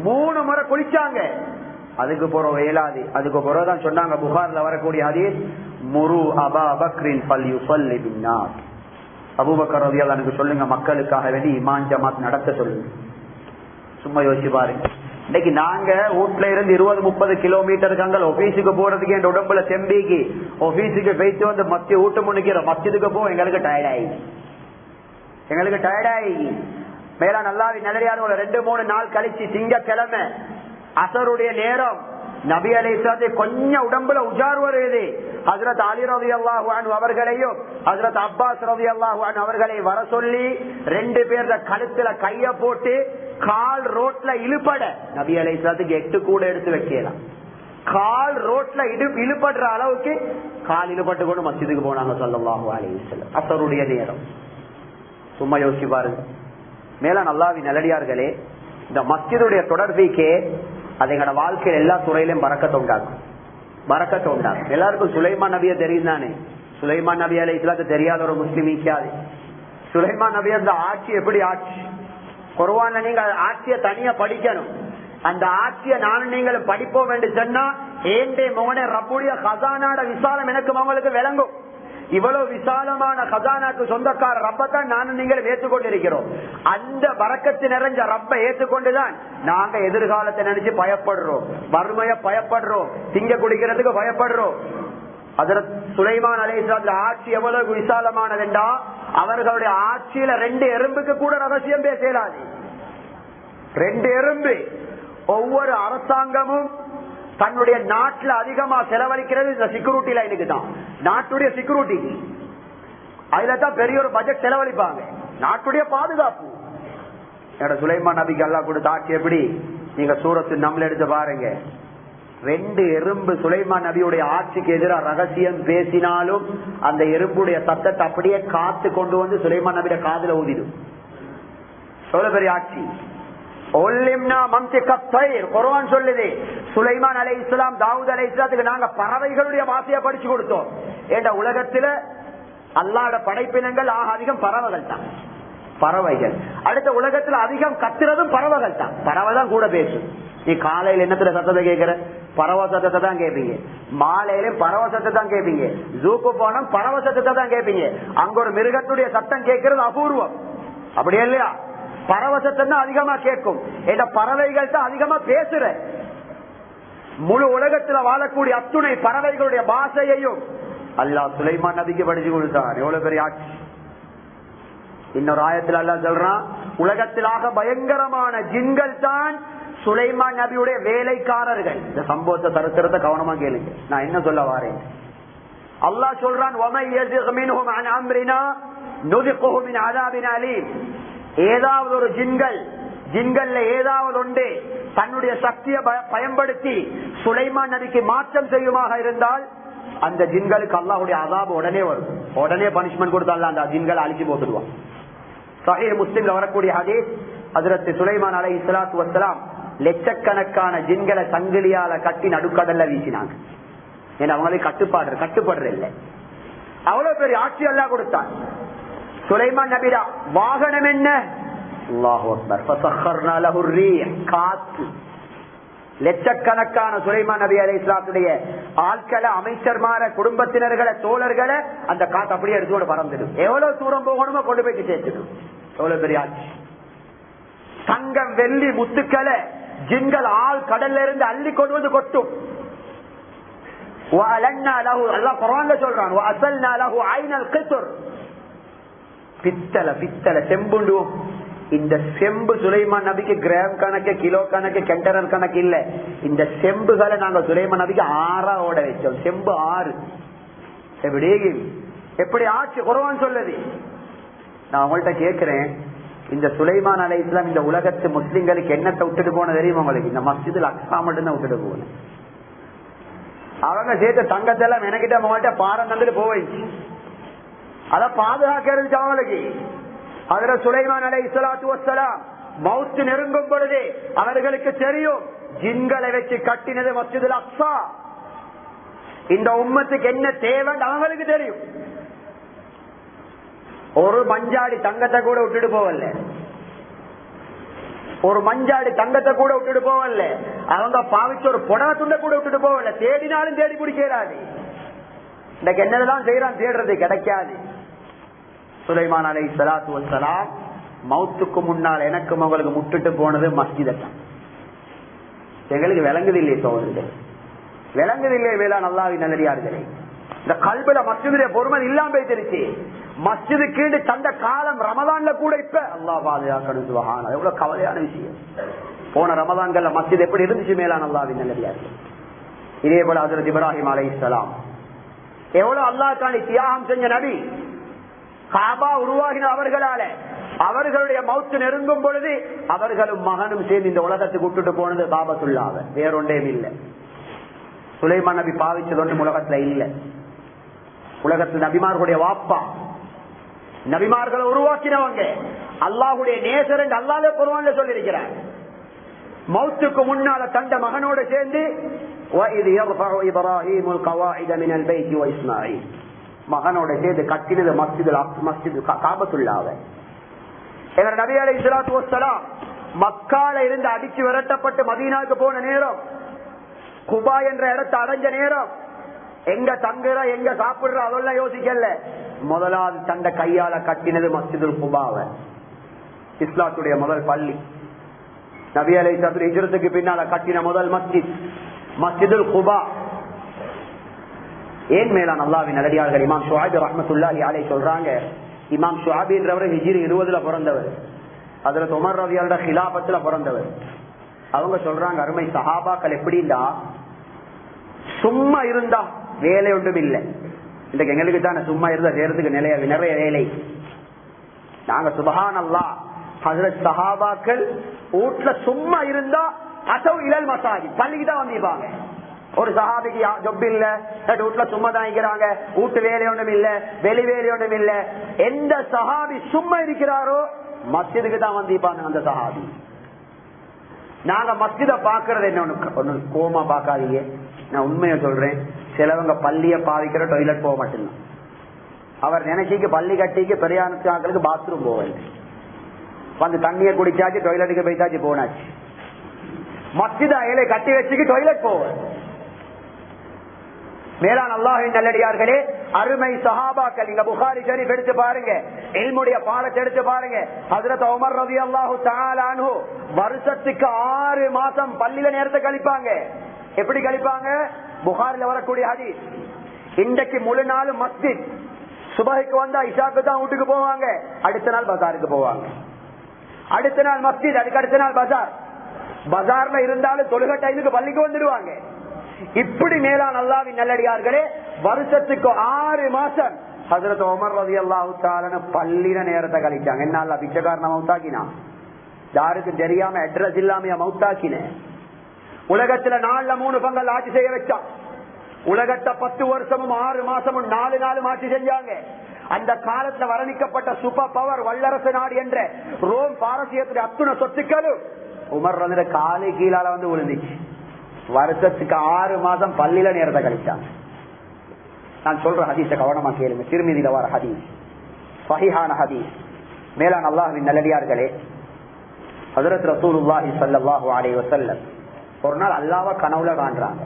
3 முறை குளிச்சாங்க. அதுக்கு போற இயலாது. அதுக்கு பிறகுதான் சொன்னாங்க, புகார்ல வரக்கூடிய ஹதீஸ், முரு அபா பக்ரின் ஃபல்யுஸல்லி பின்னாஸ். அபூபக்கர் ரலியல்லாஹு அன்ஹு சொல்லுங்க, மக்களுக்காக வேண்டி இமாம் ஜமாத் நடத்த சொல்லுங்க. சும்மா யோசிச்சு பாருங்க. இன்னைக்கு நாங்க வீட்டுல இருந்து 20-30 கிலோமீட்டருக்கு அங்க ஆபீஸுக்கு போறதுக்கு என் உடம்புல செம்பிக்கு ஆபீஸுக்கு போயிட்டு வந்து மத்திய ஊட்ட முன்னிக்கிற மஸ்ஜிதுக்கு போ எங்களுக்கு டயர்டாயி மேலா நல்லாவி நல்லடியாரோட 2-3 நாள் கழிச்சு திங்கக்கிழமை அசருடைய நேரம் நபி அலைஹிஸ்ஸலாத்தை கொஞ்சம் உடம்புல உஜார் வருது. ஹஜ்ரத் அலி ரலியல்லாஹு அன்ஹு அவர்களையும் ஹஜ்ரத் அப்பாஸ் ரலியல்லாஹு அன்ஹு அவர்களை வர சொல்லி 2 பேர் கழுத்துல கைய போட்டு கால் ரோட்ல இழுபட நபி அலைஹிஸ்ஸலாத்துக்கு 8 கூட எடுத்து வைக்கலாம். கால் ரோட்ல இழுபடுற அளவுக்கு கால் இழுபட்டு கொண்டு மஸ்ஜிதுக்கு போனாங்க ஸல்லல்லாஹு அலைஹி வஸல்லம். அசருடைய நேரம். சும்மா யோசிச்சு பாருங்க. மேலான அல்லாஹ்வின் நல்லடியார்களே, இந்த மஸ்ஜிதுடைய தொடர்பிக்கே அது எங்களோட வாழ்க்கையில் எல்லா துறையிலும் பரக்கத்தை உண்டாகும். பரக்கத்தை உண்டாகும். எல்லாருக்கும் சுலைமான் நபியை தெரியும் தானே? சுலைமான் நபி அலைஹிஸ்ஸலாத்தை தெரியாத ஒரு முஸ்லிம் ஈக்காது. சுலைமான் நபி அந்த ஆட்சி எப்படி ஆட்சி? குர்ஆன்ல நீங்க ஆட்சியை தனியா படிக்கணும். அந்த ஆட்சியை நானும் நீங்களும் படிப்போம் என்று சொன்னா ஏண்டே மோனே ரப்புடைய கசானாட விசாலம் எனக்கு உங்களுக்கு விளங்கும். இவ்வளவு விசாலமான கசானாக்கு சொந்தக்கார ரப்பத்தான் நானும் நீங்களும் ஏற்றுக்கொண்டிருக்கிறோம். அந்த பரக்கத்து நிறைஞ்ச ரப்பை ஏற்றுக்கொண்டுதான் நாங்க எதிர்காலத்தை நினைச்சு பயப்படுறோம், வறுமைய பயப்படுறோம், திங்க குடிக்கிறதுக்கு பயப்படுறோம். ஹஜ்ரத் சுலைமான் அலைஹிஸ்ஸலாம் ஆட்சி எவ்வளவு விசாலமானதுண்டா அவர்களுடைய ஆட்சியில 2 எறும்புக்கு கூட ரகசியம் பேசலாது. 2 எறும்பு. ஒவ்வொரு அரசாங்கமும் தன்னுடைய நாட்டுல அதிகமா செலவழிக்கிறது இந்த செக்யூரிட்டி லைனுக்கு தான், நாட்டுடைய செக்யூரிட்டி. அதுல தான் பெரிய ஒரு பட்ஜெட் செலவழிப்பாங்க, நாட்டுடைய பாதுகாப்பு. சுலைமான் நபிக்கு அல்லாஹ் கொடுத்த ஆட்சி எப்படி? நீங்க சூரத்து நம்ல எடுத்து பாருங்க. 2 எறும்பு சுலைமான் நபியுடைய ஆட்சிக்கு எதிராக ரகசியம் பேசினாலும் அந்த எறும்புடைய சத்தத்தை அப்படியே காத்து கொண்டு வந்து சுலைமான் நபியோட காதுல ஊதிடும். எவ்வளவு பெரிய ஆட்சி! குர்ஆன் சொல்லுது, சுலைமான் அலைஹிஸ்ஸலாம் தாவூத் அலைஹிஸ்ஸலாத்துக்கு நாங்க பறவைகளுடைய வார்த்தையை படிச்சு கொடுத்தோம். ஏண்டா உலகத்துல அல்லாஹ்வுடைய படைப்பினங்கள் அதிகம் பறவைகள் தான். பறவைகள். அடுத்த உலகத்துல அதிகம் கத்துறதும் பறவைகள் தான். பறவை தான் கூட பேசும். நீ காலையில என்னத்துல சத்தத்தை கேட்கிற? பறவை சத்தத்தை தான் கேட்பீங்க. மாலையில பறவை சத்தத்தை தான் கேட்பீங்க. ஜூக்கு போனா பறவை சத்தத்தை தான் கேட்பீங்க. அங்க ஒரு மிருகத்துடைய சத்தம் கேட்கறது அபூர்வம். அப்படியே இல்லையா? பறவை சத்தம் தான் அதிகமா கேட்கும். இந்த பறவைகள் தான் அதிகமா பேசுற. முழு உலகத்துல வாழக்கூடிய அத்துணை பறவைகளுடைய பாஷையையும் அல்லாஹ் சுலைமான் நபிக்கு படிச்சு கொடுத்தார். எவ்வளவு பெரிய ஆட்சி! இன்னொரு ஆயத்தில் அல்லாஹ் சொல்றான், உலகத்திலாக பயங்கரமான ஜின்கள் தான் சுலைமான் நபியுடைய வேலைக்காரர்கள். இந்த சம்பவத்தை சரித்திரத்தை கவனமா கேளுங்க. நான் என்ன சொல்ல வாரேன்? அல்லாஹ் சொல்றான், ஏதாவது ஒரு ஜின்கள்ல ஏதாவது ஒன்று தன்னுடைய சக்தியை பயன்படுத்தி சுலைமான் நபிக்கு மாற்றம் செய்யுமாக இருந்தால் அந்த ஜின்களுக்கு அல்லாஹ்வுடைய அஸாப் உடனே வரும். உடனே பனிஷ்மெண்ட் கொடுத்து அல்லாஹ் அந்த ஜின்களை அழிச்சு போட்டுடுவான். சஹீஹ் முஸ்லிம்ல வரக்கூடிய ஹதீஸ், ஹஜ்ரத் சுலைமான் அலைஹிஸ்ஸலாத்து வஸ்ஸலாம் லட்சக்கணக்கான ஜின்களை சங்கிலியால கட்டி நடுக்கடல்ல வீசினாங்க. ஏன்னா அவங்களுக்கு கட்டுப்பாடு இல்லை. அவ்வளவு பெரிய ஆட்சி அல்லாஹ் கொடுத்தான். சுலைமான் நபியா வாகனம் என்ன? அல்லாஹு அக்பர். ஃபஸഖர்னா லஹு ர்ரீஹ், காத்து. லட்சக்கணக்கான சுலைமான் நபி அலைஹிஸ்ஸலாத்துடைய ஆட்களை, அமைச்சர்மார, குடும்பத்தினர்களை, தோழர்களை அந்த காத்து அப்படியே எடுத்து பறந்துடும். எவ்வளவு தூரம் போகணுமோ கொண்டு போய் சேர்த்துடும். எவ்வளவு பெரிய ஆட்சி! தங்கம், வெள்ளி, முத்துக்களை ஜின்கள் ஆள் கடல்ல இருந்து அள்ளி கொண்டு வந்து கொட்டும். அல்லாஹ் குர்ஆன்ல சொல்றான், வஅஸல்னா லஹு ஐனல் கித்ர். பித்தளை செம்புண்டுவோம். இந்த செம்பு சுலைமான் நபிக்கு கிராம் கணக்கு, கிலோ கணக்கு, கெண்டனர் கணக்கு இல்ல. இந்த செம்புகளை நாங்க சுலைமான் நபிக்கு 6 ஓட வச்சோம். செம்பு 6. எப்படி ஆட்சி குர்ஆன் சொல்லுது. நான் உங்கள்கிட்ட கேட்கிறேன், இந்த சுலைமான் அலைஹிஸ்ஸலாம் இந்த உலகத்து முஸ்லிம்களுக்கு என்னத்தை விட்டுட்டு போன தெரியுமா உங்களுக்கு? இந்த மஸ்ஜிதுல் அக்ஸா மட்டும் தான் விட்டுட்டு போன. அவங்க சேர்த்த தங்கத்தெல்லாம் எனக்கிட்ட அவங்கள்ட்ட பாரம் தந்துட்டு போயிடுச்சு. அத பாதுகாக்கிறது அவங்களுக்கு. அதுல சுலைமான் அலைஹிஸ்ஸலாத்து வஸ்ஸலாம் மௌத் நெருங்கும் பொழுது அவர்களுக்கு தெரியும், ஜின்களை வச்சு கட்டினது மஸ்ஜிதுல் அக்ஸா. இந்த உம்மத்துக்கு என்ன தேவைன்னு அவங்களுக்கு தெரியும். ஒரு மஞ்சாடி தங்கத்தை கூட விட்டுட்டு போவல்ல. ஒரு மஞ்சாடி தங்கத்தை கூட விட்டுட்டு போவல்ல. அவங்க பாவிச்ச ஒரு புடவை துண்டை கூட விட்டுட்டு போவல்ல. தேடினாலும் தேடி பிடிக்கிறாரு. இன்னைக்கு என்னதெல்லாம் செய்யறான், தேடுறது கிடைக்காது. சுலைமான் அலைஹிஸ்ஸலாத்து வஸ்ஸலாம் மௌத்துக்கு முன்னால் எனக்கும் உங்களுக்கு முட்டுட்டு போனது மஸ்ஜித் தான். எங்களுக்கு விளங்குது இல்லையே சோதரர்களே, விளங்குது இல்லையே வேளாண் அல்லாஹ்வின் நல்லடியார்களே. இந்த கல்புல மஸ்ஜிதுடைய பொறுமை இல்லாம போயிடுச்சு. மஸ்ஜிது கீழே தந்த காலம் ரமதான்ல கூட இப்ப அல்லாஹ் பாதுகாக்கணும். சுப்ஹானல்லாஹ், எவ்வளவு கவலையான விஷயம். போன ரமதான்கள்ல மஸ்ஜித் எப்படி இருந்துச்சு மேலான அல்லாஹ்வின் நல்லடியார்களே. இதே போல ஹஜ்ரத் இப்ராஹிம் அலைஹிஸ்ஸலாம் எவ்வளவு அல்லாஹ்வுக்காண்டி தியாகம் செஞ்ச நபி. காபா உருவாகின அவர்களால. அவர்களுடைய மௌத்து நெருங்கும் பொழுது அவர்களும் மகனும் சேர்ந்து இந்த உலகத்துக்கு விட்டுட்டு போனது காபத்துல்லாஹ், வேறொன்றே இல்லை. சுலைமான் நபி பாவிச்சது ஒன்று உலகத்துல இல்ல. உலகத்தில் நபிமார்களுடைய வாப்பா, நபிமார்களை உருவாக்கினவங்க, அல்லாஹுடைய நேசர் என்று அல்லாஹ்வே குர்ஆன்ல சொல்லியிருக்கிறார். மௌத்துக்கு முன்னால தந்த மகனோட சேர்ந்து மகனோட சேர்ந்து கட்டினது மஸ்ஜிது காபத்துல்லாஹ். நபி அலைஹிஸ்ஸலாத்து வஸ்ஸலாம் மக்கால இருந்து அடிச்சு விரட்டப்பட்டு மதீனாவுக்கு போன நேரம், குபா என்ற இடத்தை அடைஞ்ச நேரம், எங்க தங்குற எங்க சாப்பிடுற அதெல்லாம் யோசிக்கல. முதலாவது தந்த கையால கட்டினது மஸ்ஜிதுல் குபாவை, இஸ்லாத்துடைய முதல் பள்ளி. நபி அலைஹிஸ்ஸலாத்து ஹிஜ்ரத்துக்கு பின்னால கட்டின முதல் மஸ்ஜித் மஸ்ஜிதுல் குபா. ஏன் மேலான அல்லாஹ்வின் நல்லடியார்கள், இமாம் ஷுஐப் ரஹ்மத்துல்லாஹி அலைஹி சொல்றாங்க, இமாம் ஷுஐப் என்றவர் ஹிஜ்ரி 20 பிறந்தவர், ஹஜ்ரத் உமர் ரலியல்லாஹு அன்ஹு ஹிலாஃபத்துல பிறந்தவர். அவங்க சொல்றாங்க, அருமை சஹாபாக்கள் எப்படின்னா சும்மா இருந்தா வேலை ஒன்றும் இல்லை. இன்றைக்கு எங்களுக்கு தானே சும்மா இருந்தா செய்யறதுக்கு நிறைய வேலை. நாங்க சுப்ஹானல்லாஹ், ஹஜ்ரத் சஹாபாக்கள் வீட்டுல சும்மா இருந்தா அசவ் இலல் மசாஜித், பள்ளிக்கு தான் வந்திருப்பாங்க. ஒரு சஹாபிக்கு ஜொப் இல்ல, வீட்டுல சும்மா தான் இருக்கிறாங்க, வீட்டு வேலை ஒன்றும் இல்ல, வெளி வேலை ஒன்றும் இல்ல. எந்த சஹாபி சும்மா இருக்கிறாரோ மஸ்ஜிதுக்கு தான் வந்திருப்பாங்க அந்த சஹாபி. நாங்க மஸ்ஜித பாக்குறது என்ன ஒண்ணு கோமா பாக்காதீங்க, நான் உண்மையை சொல்றேன். சிலவங்க பள்ளிய பாவிக்கிற டாய்லெட் போக மாட்டேன். அவர் நினைச்சிக்கு பள்ளி கட்டிக்கு பெரியானுக்கு பாத்ரூம் போவாரு, வந்து தண்ணியை குடிச்சாச்சு, டாய்லெட்டுக்கு போயிட்டாச்சு, போனாச்சு. மஸ்ஜித இலை கட்டி வச்சுக்கு டாய்லெட் போவார். மேலான அல்லாஹ்வின் நல்லடியார்களே, அருமை சஹாபாக்கள், நீங்க புகாரி ஷரீஃப் எடுத்து பாருங்க, இல்முடைய பாடத்தை எடுத்து பாருங்க. ஹஜ்ரத் உமர் ரலியல்லாஹு தஆலா அன்ஹு வருஷத்துக்கு 6 மாசம் பள்ளியில நேரத்தை கழிப்பாங்க. எப்படி கழிப்பாங்க? புகாரில வரக்கூடிய ஹதீஸ். இன்றைக்கு முழு நாள் மஸ்ஜித், சுபஹுக்கு வந்தா இஷாக்கு தான் வீட்டுக்கு போவாங்க, அடுத்த நாள் பஜாருக்கு போவாங்க. அடுத்த நாள் மஸ்ஜித், அதுக்கு அடுத்த நாள் பஜார். பஜார்ல இருந்தாலும் தொழுகை டைமுக்கு பள்ளிக்கு வந்துடுவாங்க. இப்படி மேலான அல்லாஹ்வின் நல்லடியார்களே, வருஷத்துக்கு 6 மாசம் ஹஜ்ரத் உமர் ரலியல்லாஹு தஆலா பள்ளியில நேரத்தை கழிச்சாங்க. என்ன அல்லாஹ் பிச்சைக்காரன மௌத்தாக்கினா? யாருக்கு தெரியாம அட்ரஸ் இல்லாம மௌத்தாக்கின. உலகத்துல 4 3 பங்கல் ஆட்சி செய்ய வச்சான். உலகத்தை 10 வருஷமும் 6 மாசமும் 4 நாளும் ஆட்சி செஞ்சாங்க. அந்த காலத்துல வர்ணிக்கப்பட்ட சூப்பர் பவர் வல்லரசு நாடு என்ற ரோம் பாரசீகத்துடைய அத்துணை சொத்துக்களும் உமர் ரலியல்லாஹு தஆலா காலை கீழால வந்து விழுந்துச்சு. வருஷத்துக்கு 6 மாசம் பள்ளியில நேரத்தை கழிச்சாங்க. நான் சொல்ற ஹதீஸை கவனமா கேளுங்க, திருமதியில வர ஹதீஸ், சஹீஹான ஹதீஸ். மேலான அல்லாஹ்வின் நல்லடியார்களே, ஹஜ்ரத் ரசூலுல்லாஹி ஸல்லல்லாஹு அலைஹி வஸல்லம் ஒரு நாள் அல்லாஹ்வை கனவுல காண்றாங்க.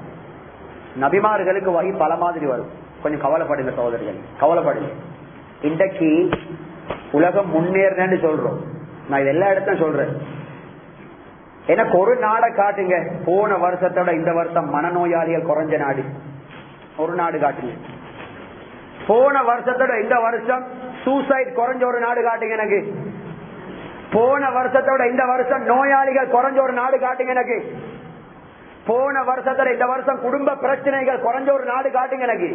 நபிமார்களுக்கு வஹி பல மாதிரி வரும், கொஞ்சம் கவலைப்படுங்க சகோதரர்கள், கவலைப்படுங்க. இன்றைக்கு உலகம் முன்னேறன்னு சொல்றோம், நான் இது எல்லா இடத்தையும் சொல்றேன். எனக்கு ஒரு நாடை காட்டுங்க, போன வருஷத்தோட இந்த வருஷம் மனநோயாளிகள் குறைஞ்ச நாடு, ஒரு நாடு காட்டுங்க. போன வருஷத்தோட இந்த வருஷம் சூசைட் குறைஞ்ச ஒரு நாடு காட்டுங்க எனக்கு. போன வருஷத்தோட இந்த வருஷம் நோயாளிகள் குறைஞ்ச ஒரு நாடு காட்டுங்க எனக்கு. போன வருஷத்தோட இந்த வருஷம் குடும்ப பிரச்சனைகள் குறைஞ்ச ஒரு நாடு காட்டுங்க எனக்கு.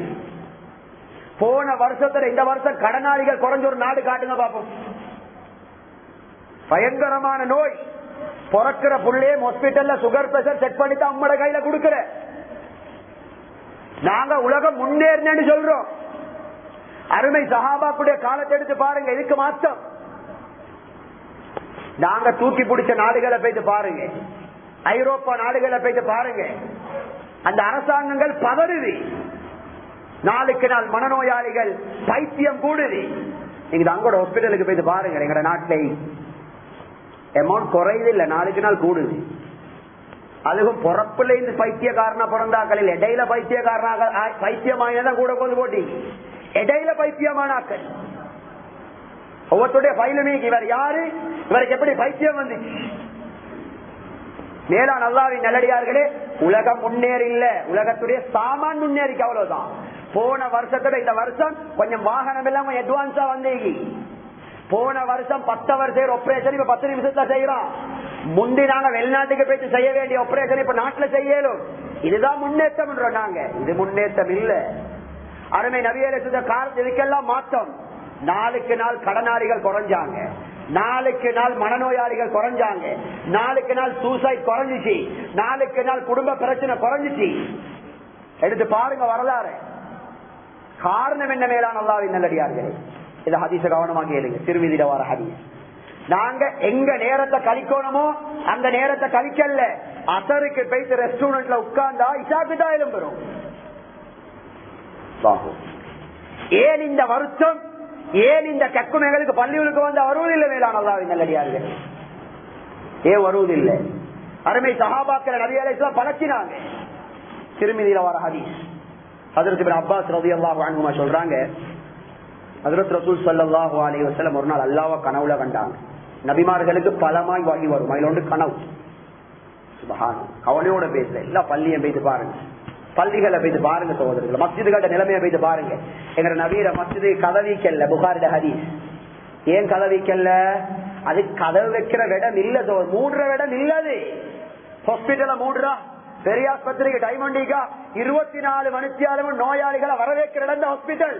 போன வருஷத்தோட இந்த வருஷம் கடனாளிகள் குறைஞ்ச ஒரு நாடு காட்டுங்க பாப்போம். பயங்கரமான நோய், பிறக்கிற புள்ளே ஹாஸ்பிட்டல்ல சுகர் பிரஷர் செக் பண்ணி தான் அம்மட கையில கொடுக்கிற. நாங்க உலகம் முன்னேறினு சொல்றோம். அருமை சஹாபாக்குடைய காலத்தை எடுத்து பாருங்க, இதுக்கு மாற்றம். நாங்க தூக்கி பிடிச்ச நாடுகளை போயிட்டு பாருங்க, ஐரோப்பா நாடுகளை போயிட்டு பாருங்க, அந்த அரசாங்கங்கள் பதறுது. நாளுக்கு நாள் மனநோயாளிகள் பைத்தியம் கூடுது. நீங்க அங்கோட ஹாஸ்பிட்டலுக்கு போயிட்டு பாருங்க, எங்க நாட்டிலே அமௌண்ட் குறையுது இல்ல, நாளுக்கு நாள் கூடுது. அதுவும் பிறப்புல இருந்து பைத்தியக்காரனா பிறந்தாக்கள், இடையில பைத்தியமானதான் கூட கொண்டு போட்டி, இடையில பைத்தியமானாக்கள். ஒவ்வொருடைய பயிலுமே இவர் யாரு, இவருக்கு எப்படி பைத்தியம் வந்துச்சு. மேலான அல்லாஹ்வின் நல்லடியார்களே, உலகம் முன்னேறி இல்ல, உலகத்துடைய சாமான் முன்னேறிக்கு அவ்வளவுதான். போன வருஷத்தோட இந்த வருஷம் கொஞ்சம் வாகனம் எல்லாம் அட்வான்ஸா வந்தீங்க. போன வருஷம் 10 வருஷம் ஆபரேஷன் இப்ப 10 நிமிஷத்துல செய்யறோம். முந்தி நாங்க வெளிநாட்டுக்கு போயிட்டு செய்ய வேண்டிய ஆபரேஷன் இப்ப நாட்டுல செய்யலும். இதுதான் முன்னேற்றம். நாங்க இது முன்னேற்றம் இல்ல. அருமை நபியே காலத்து இதுக்கெல்லாம் மாற்றம். நாளுக்கு நாள் கடனாளிகள் குறைஞ்சாங்க, நாளுக்கு நாள் மனநோயாளிகள் குறைஞ்சாங்க, நாளுக்கு நாள் சூசைட் குறைஞ்சிச்சு, நாளுக்கு நாள் குடும்ப பிரச்சனை குறைஞ்சிச்சு. எடுத்து பாருங்க வரலாறு. காரணம் என்ன மேலான அல்லாஹ்வின் நல்லடியார்களே, இத ஹதீஸ கவனமா கேளுங்க. திருமதியில வர ஹதீஸ். நாங்க எங்க நேரத்தை கழிக்கணுமோ அந்த நேரத்தை கழிக்கல. அசருக்கு போயிட்டு ரெஸ்டாரண்ட்ல உட்கார்ந்தா இஷாக்கு தான் எழும்புறோம். ஏன் இந்த வருஷம், ஏன் இந்த கக்குமைகளுக்கு பள்ளிகளுக்கு வந்து வருவதில்லை மேலான அல்லாஹ்வின் நல்லடியார்கள்? ஏன் வருவதில்லை? அருமை சஹாபாக்கள் நபி அலைஹிஸ்ஸலாம் பழக்கினாங்க. திருமதியில வர ஹதீஸ். ஹஜ்ரத் இப்னு அப்பாஸ் ரலியல்லாஹு அன்ஹுமா சொல்றாங்க, ஹஜ்ரத் ரசூல் ஸல்லல்லாஹு அலைஹி வஸல்லம் ஒரு நாள் அல்லாஹ்வை கனவுல கண்டாங்க. நபிமார்களுக்கு பலமாய் வகி வரும், அதுல ஒன்று கனவு. சுப்ஹானல்லாஹ். கவலையோட பேசல. எல்லா பள்ளியும் போயிட்டு பாருங்க, பள்ளிகளை போயிட்டு பாருங்க சகோதரர்கள், மஸ்ஜிதுகள நிலைமையை போயிட்டு பாருங்க. எங்க நபீர மஸ்ஜிது கதவிக்கல்ல, புகாரிட ஹதீஸ். ஏன் கதவிக்கல்ல? அது கதவு வைக்கிற இடம் இல்ல, மூடுற இடம் இல்லது. ஹாஸ்பிட்டல மூடுறா, பெரிய ஆஸ்பத்திரிக்கு டைம் வண்டிக்கா 24 மணித்தியாலும் நோயாளிகளை வரவேற்கிற இடம் தான் ஹாஸ்பிட்டல்.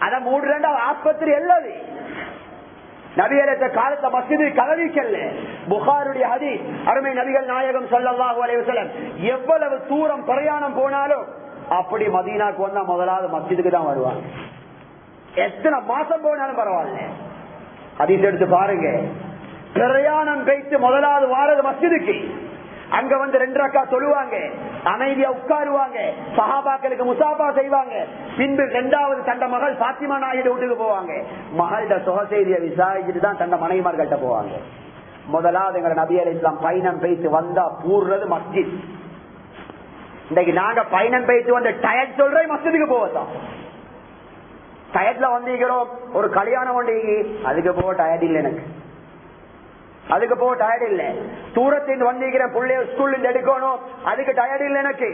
அத மூடுறா ஆஸ்பத்திரி இல்லது. நபியரத்த காலத்த மஸ்ஜிது கதவிக்கல்ல. புகாருடைய ஹதீஸ். அருமை நபிகள் நாயகம் ஸல்லல்லாஹு அலைஹி வஸல்லம் எவ்வளவு தூரம் பிரயாணம் போனாலும் அப்படி மதீனாக்கு வந்தா முதலாவது மஸ்ஜிதுக்கு தான் வருவாங்க. எத்தனை மாசம் போனாலும் பரவாயில்ல. ஹதீஸ் எடுத்து பாருங்க. பிரயாணம் வைத்து முதலாவது வாரது மஸ்ஜிதுக்கு. அங்க வந்து 2 ரக்கா தொழுவாங்க, அமைதியா உட்காருவாங்க, சஹாபாக்களுக்கு முசாபா செய்வாங்க. பின்பு 2வது தண்ட மகள் பாத்திமா நாயுடு வீட்டுக்கு போவாங்க. மகள்கிட்ட சுக செய்தியை விசாரிச்சுட்டு தான் தண்ட மனைவிமார்கிட்ட போவாங்க. முதலாவது எங்க நபி அலைஹிஸ்ஸலாம் பயணம் பேசி வந்தா பூர்றது மஸ்ஜித். இன்னைக்கு நாங்க பயணம் பேசி வந்து டயர்ட் சொல்ற மஸ்ஜிதுக்கு போவதான். டயர்ட்ல வந்திருக்கிறோம், ஒரு கல்யாணம் வண்டி, அதுக்கு போக டயர்ட் இல்லை எனக்கு, அதுக்கு போக டயர்ட் இல்ல. தூரத்தின் வந்திருக்கிற பிள்ளைய ஸ்கூல்ல எடுக்கணும், அதுக்கு டயர்ட் இல்ல எனக்கு.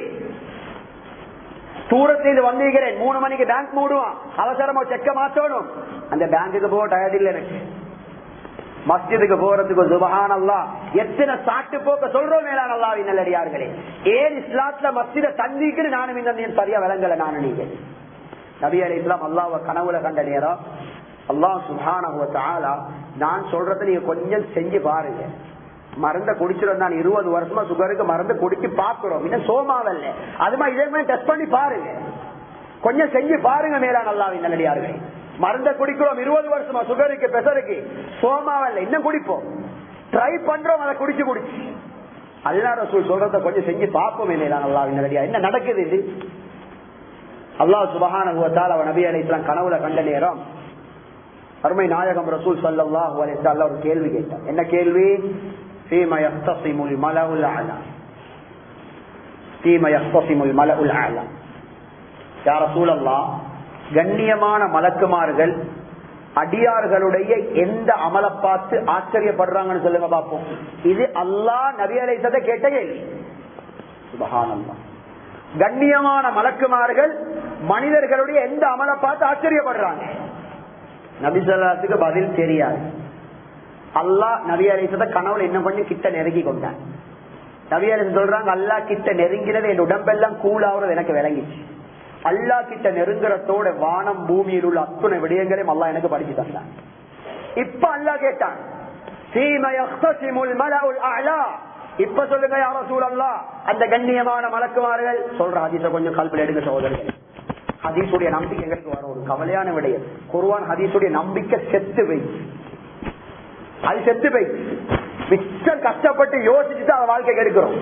தூரத்தில் வந்திருக்கிறேன், 3 மணிக்கு பேங்க் மூடுவான், அவசரமா செக்க மாற்றணும், அந்த பேங்குக்கு போக டயர்ட் இல்ல எனக்கு. மஸ்ஜிதுக்கு போறதுக்கு சுப்ஹானல்லாஹ் எத்தனை சாட்டு போக்க சொல்றோம் மேலான அல்லாஹ்வின் நல்லடியார்களே. ஏன் இஸ்லாத்துல மஸ்ஜித தந்திக்குன்னு நானும் இந்த சரியா விளங்கல. நானும் நீங்க நபி அலைஹிஸ்ஸலாம் அல்லாஹ்வை கனவுல கண்ட நேரம் அல்லாஹ் சுப்ஹானஹு வ தஆலா நான் சொல்றதை நீங்க கொஞ்சம் செஞ்சு பாருங்க. மருந்த குடிச்சிடும் தான் 20 வருஷமா சுகருக்கு மருந்து குடிச்சு பாக்குறோம், இன்னும் சோமாவல்ல. அதுமா இதே மாதிரி டெஸ்ட் பண்ணி பாருங்க, கொஞ்சம் செஞ்சு பாருங்க மேலான அல்லாஹ்வின் நல்லடியார்களே. மருந்த குடிக்கிறோம் 20 வருஷமா சுகருக்கு பிரஷருக்கு, சோமாவல்ல, இன்னும் குடிப்போம், ட்ரை பண்றோம், அதை குடிச்சு அல்லாஹ் ரசூல் சொல்றத கொஞ்சம் செஞ்சு பார்ப்போம் மேலான அல்லாஹ்வின் நல்லடியார். என்ன நடக்குது இது? அல்லாஹ் சுப்ஹானஹு வ தஆலா நபி அலைஹிஸ்ஸலாம் கனவுல கண்ட நேரம் அருமை நாயகம் ரசூல் ஸல்லல்லாஹு அலைஹி வஸல்லம் ஒரு கேள்வி கேட்டார். என்ன கேள்வி? ஃபீமா யக்தஸிமுல் மலஉல் அலா, ஃபீமா யக்தஸிமுல் மலஉல் அலா. யா ரசூலல்லாஹ், கண்ணியமான மலக்குமார்கள் அடியார்களுடைய எந்த அமலை பார்த்து ஆச்சரியப்படுறாங்கன்னு சொல்லுங்க பாப்போம். இது அல்லாஹ் நபி அலைஹிஸ்ஸலாத்தை கேட்ட கேள்வி. சுப்ஹானல்லாஹ். கண்ணியமான மலக்குமார்கள் மனிதர்களுடைய எந்த அமலை பார்த்து ஆச்சரியப்படுறாங்க? நபி ஸல்லல்லாஹு பதில் தெரியாது. அல்லாஹ் நபி அலைஹிஸ்ஸலாத்தை கனவுல என்ன பண்ணி கிட்ட நெருங்கி கொண்டான். நபி அலைஹிஸ்ஸலாம் சொல்றாங்க, அல்லாஹ் கிட்ட நெருங்கினது என் உடம்பெல்லாம் கூலாவது எனக்கு விளங்கிச்சு. அல்லாஹ் கிட்ட நெருங்குறதோட வானம் பூமியில் உள்ள அத்துணை விடயங்களையும் அல்லாஹ் எனக்கு படிச்சு தந்தான். இப்ப அல்லாஹ் கேட்டான், ஃபீமா யக்தஸிமுல் மலஉல் அலா, இப்ப சொல்லுங்க யா ரசூலல்லாஹ், அந்த கண்ணியமான மலக்குமார்கள் சொல்ற ஹதீஸ கொஞ்சம் கல்பில் எடுக்க சகோதரர்களே. ஹதீஸுடைய நம்பிக்கை எங்களுக்கு வர ஒரு கவலையான விடயம். குர்ஆன் ஹதீஸுடைய நம்பிக்கை செத்து போய், அது செத்து போய் மிச்சம் கஷ்டப்பட்டு யோசிச்சுட்டு அவ வாழ்க்கை எடுக்கிறோம்.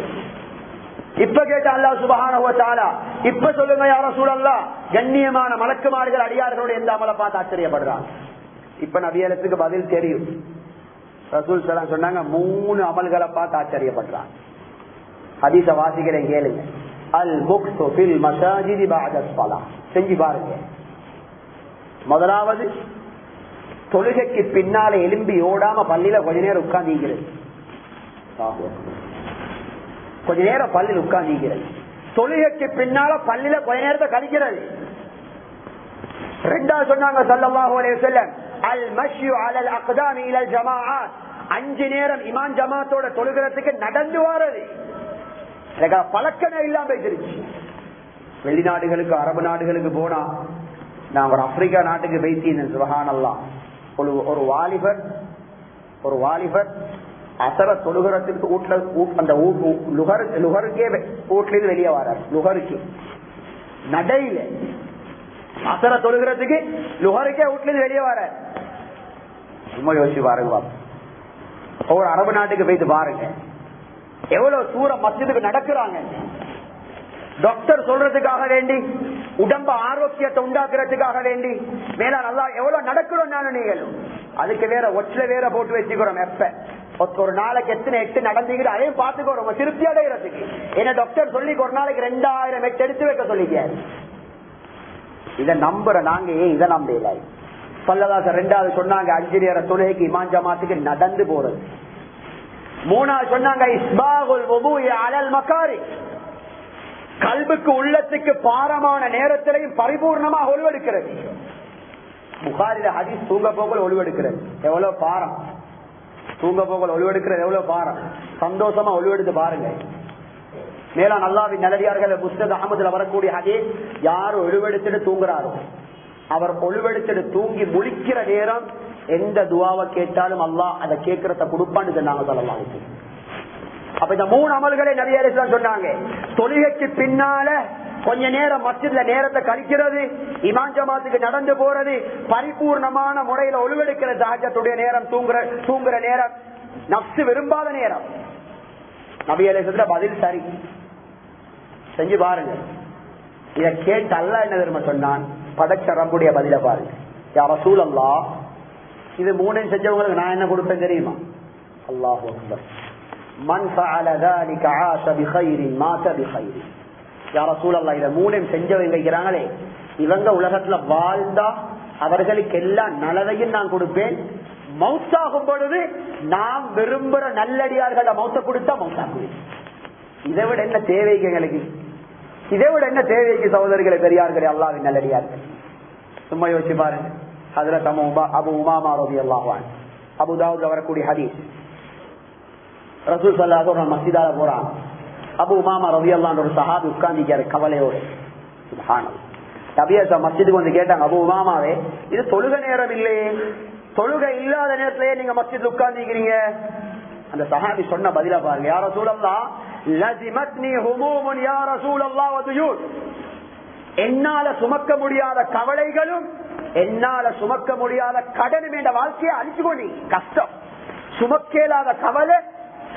இப்ப கேட்ட அல்லாஹ் சுப்ஹானஹு வ தஆலா, இப்ப சொல்லுங்க யா ரசூலல்லாஹ், கண்ணியமான மலக்குமார்கள் அடியார்களோட எந்த அமலை பார்த்து ஆச்சரியப்படுறாங்க? இப்ப நபியத்துக்கு பதில் தெரியும். ரசூல் ஸல்லல்லாஹு சொன்னாங்க, 3 அமல்களை பார்த்து ஆச்சரியப்படுறாங்க. ஹதீஸ வாசிக்கிறேன் கேளுங்க. அல் முக்து ஃபில் மசாஜிதி பஅத ஸலாஹ், செஞ்சு பாருங்க. முதலாவது, தொழுகைக்கு பின்னால எலும்பி ஓடாம பள்ளியில கொஞ்ச நேரம் உட்கார்ந்து, கொஞ்ச நேரம் பள்ளியில் உட்கார்ந்து, தொழுகைக்கு பின்னால பள்ளியில கொஞ்ச நேரத்தை கழிக்கிறது. 2வது சொன்னாங்க ஸல்லல்லாஹு அலைஹி வஸல்லம், அல் மஷ்யு அலல் அக்தாமி இலல் ஜமாஅத், 5 நேரம் இமாம் ஜமாத்தோட தொழுகிறதுக்கு நடந்து வாரது. பழக்கமே இல்லாம போயிடுச்சு. வெளிநாடுகளுக்கு அரபு நாடுகளுக்கு போனா, நான் ஒரு ஆப்பிரிக்கா நாட்டுக்கு பேசினேன். சுப்ஹானல்லாஹ், ஒரு வாலிபர் அசர தொழுகிறதுக்கு வீட்டுல அந்த லுகருக்கே வீட்டுல வெளியே வராரு. லுகருக்கு நடையில அசர தொழுகிறதுக்கு லுகருக்கே வீட்டுல வெளியே வராரு. சும்மா யோசிச்சு பாருங்க. ஒவ்வொரு அரபு நாட்டுக்கு போயிட்டு பாருங்க எவ்வளவு தூரம் மஸ்ஜிதுக்கு நடக்கிறாங்க. டாக்டர் சொல்றதுக்காக வேண்டி, உடம்ப ஆரோக்கியத்தை உண்டாக்குறதுக்காக வேண்டி மேல நல்லா எவ்வளவு நடக்கிறோம். நானும் நீங்களும் அதுக்கு வேற ஒற்றை வேற போட்டு வச்சுக்கிறோம். எப்ப ஒரு நாளைக்கு எத்தனை 8 நடந்துக்கிட்டு அதையும் பார்த்துக்கிறோம் திருப்தி அடைகிறதுக்கு. ஏன்னா டாக்டர் சொல்லி ஒரு நாளைக்கு 2000 8 எடுத்து வைக்க சொல்லிக்காரு. இதை நம்புற நாங்க ஏன் இதை நம்பல? பல்லதாசர் 2வது சொன்னாங்க 5 நேர தொழுகைக்கு இமாம் ஜமாத்துக்கு நடந்து போறது. 3வது சொன்னாங்க இஸ்பாகுல் வுதுஇ அலல் மகாரி, கல்புக்கு உள்ளத்துக்கு பாரமான நேரத்திலையும் பரிபூர்ணமாக ஒழுவெடுக்கிறது. புகாரில ஹதீஸ் தூங்க போகல் ஒழுவெடுக்கிறது எவ்வளவு பாரம். தூங்க போகல் ஒழுவெடுக்கிறது எவ்வளவு பாரம். சந்தோஷமா ஒழுவெடுத்து பாருங்க. மேலா அல்லாஹ்வின் நல்லடியார்கள் முஸ்னத் அஹ்மதுல வரக்கூடிய ஹதீஸ், யார் ஒழுவெடுத்துட்டு தூங்குறாரோ அவர் ஒழுவெடுத்துட்டு தூங்கி முழிக்கிற நேரம் எந்த துவாவை கேட்டாலும் அல்லாஹ் அதை கேட்கறத கொடுப்பான்னு சொன்னாங்க ஸல்லல்லாஹு அலைஹி வஸல்லம். அப்ப இந்த 3 அமல்களை நபி அலைஹிஸ்ஸலாம் சொன்னாங்க. தொழுகைக்கு பின்னால கொஞ்ச நேரம் மஸ்ஜித்ல நேரத்தை கழிக்கிறது, இமாம் ஜமாத்துக்கு நடந்து போறது, பரிபூர்ணமான முறையில ஒழுவெடுக்கிறது, தஹஜ்ஜுடைய நேரம், தூங்குற நேரம், நஃப்ஸ் விரும்பாத நேரம். நபி அலைஹிஸ்ஸலாம் பதில் சரி செஞ்சு பாருங்க. இத கேட்டு அல்லாஹ் என்ன தெரியுமா சொன்னான்? படைச்ச ரப்புடைய பதில பாருங்க. யா ரசூலல்லாஹ், இது 3 செஞ்சவங்களுக்கு நான் என்ன கொடுப்பேன் தெரியுமா? அல்லாஹு அக்பர். மன் ஃபஅல ذلك عاش بخير مات بخير. யா ரசூலல்லாஹ், இத 3 செஞ்சவங்க இருக்கிறாங்களே, இவங்க உலகத்துல வாழ்ந்தா அவர்களுக்கு எல்லா நலவையும் நான் கொடுப்பேன். மௌத்தாகும் பொழுது நாம் விரும்புற நல்லடியார்கள மௌத்த கொடுத்தா மௌத்தாக்குவேன். இதை விட என்ன தேவைக்கு எங்களுக்கு? இதை விட என்ன தேவைக்கு சகோதரர்களை, பெரியார்களே, அல்லாஹ்வின் நல்லடியார்கள்? சும்மா யோசிச்சு பாருங்க. ஹஜ்ரத் அபு உமாமா ரலியல்லாஹு அன்ஹு, அபு தாவூத்ல வரக்கூடிய ஹதீஸ். ரசூல் ஸல்லல்லாஹு அலைஹி வஸல்லம் மஸ்ஜிதால போறாங்க. அபு உமாமா ரலியல்லாஹு அன்ஹு ஒரு சஹாபி உட்கார்ந்திருக்காரு கவலையோடு. சுப்ஹானல்லாஹ். நபியர் மஸ்ஜிதுக்கு வந்து கேட்டாங்க, அபு உமாமாவே, இது தொழுகை நேரம் இல்லையே, தொழுகை இல்லாத நேரத்திலேயே நீங்க மஸ்ஜித்ல உட்கார்ந்திருக்கிறீங்க? அந்த சஹாபி சொன்ன பதில பாருங்க. யா ரசூலல்லாஹ், லஸிமத்னி ஹுமூமுன் யா ரசூலல்லாஹ் வ துயூத். என்னால சுமக்க முடியாத கவலைகளும் என்னால சுமக்க முடியாத கடனும் என்ற வாழ்க்கையை அழிச்சுக்கொண்டி. கஷ்டம், சுமக்கேலாத கவலை,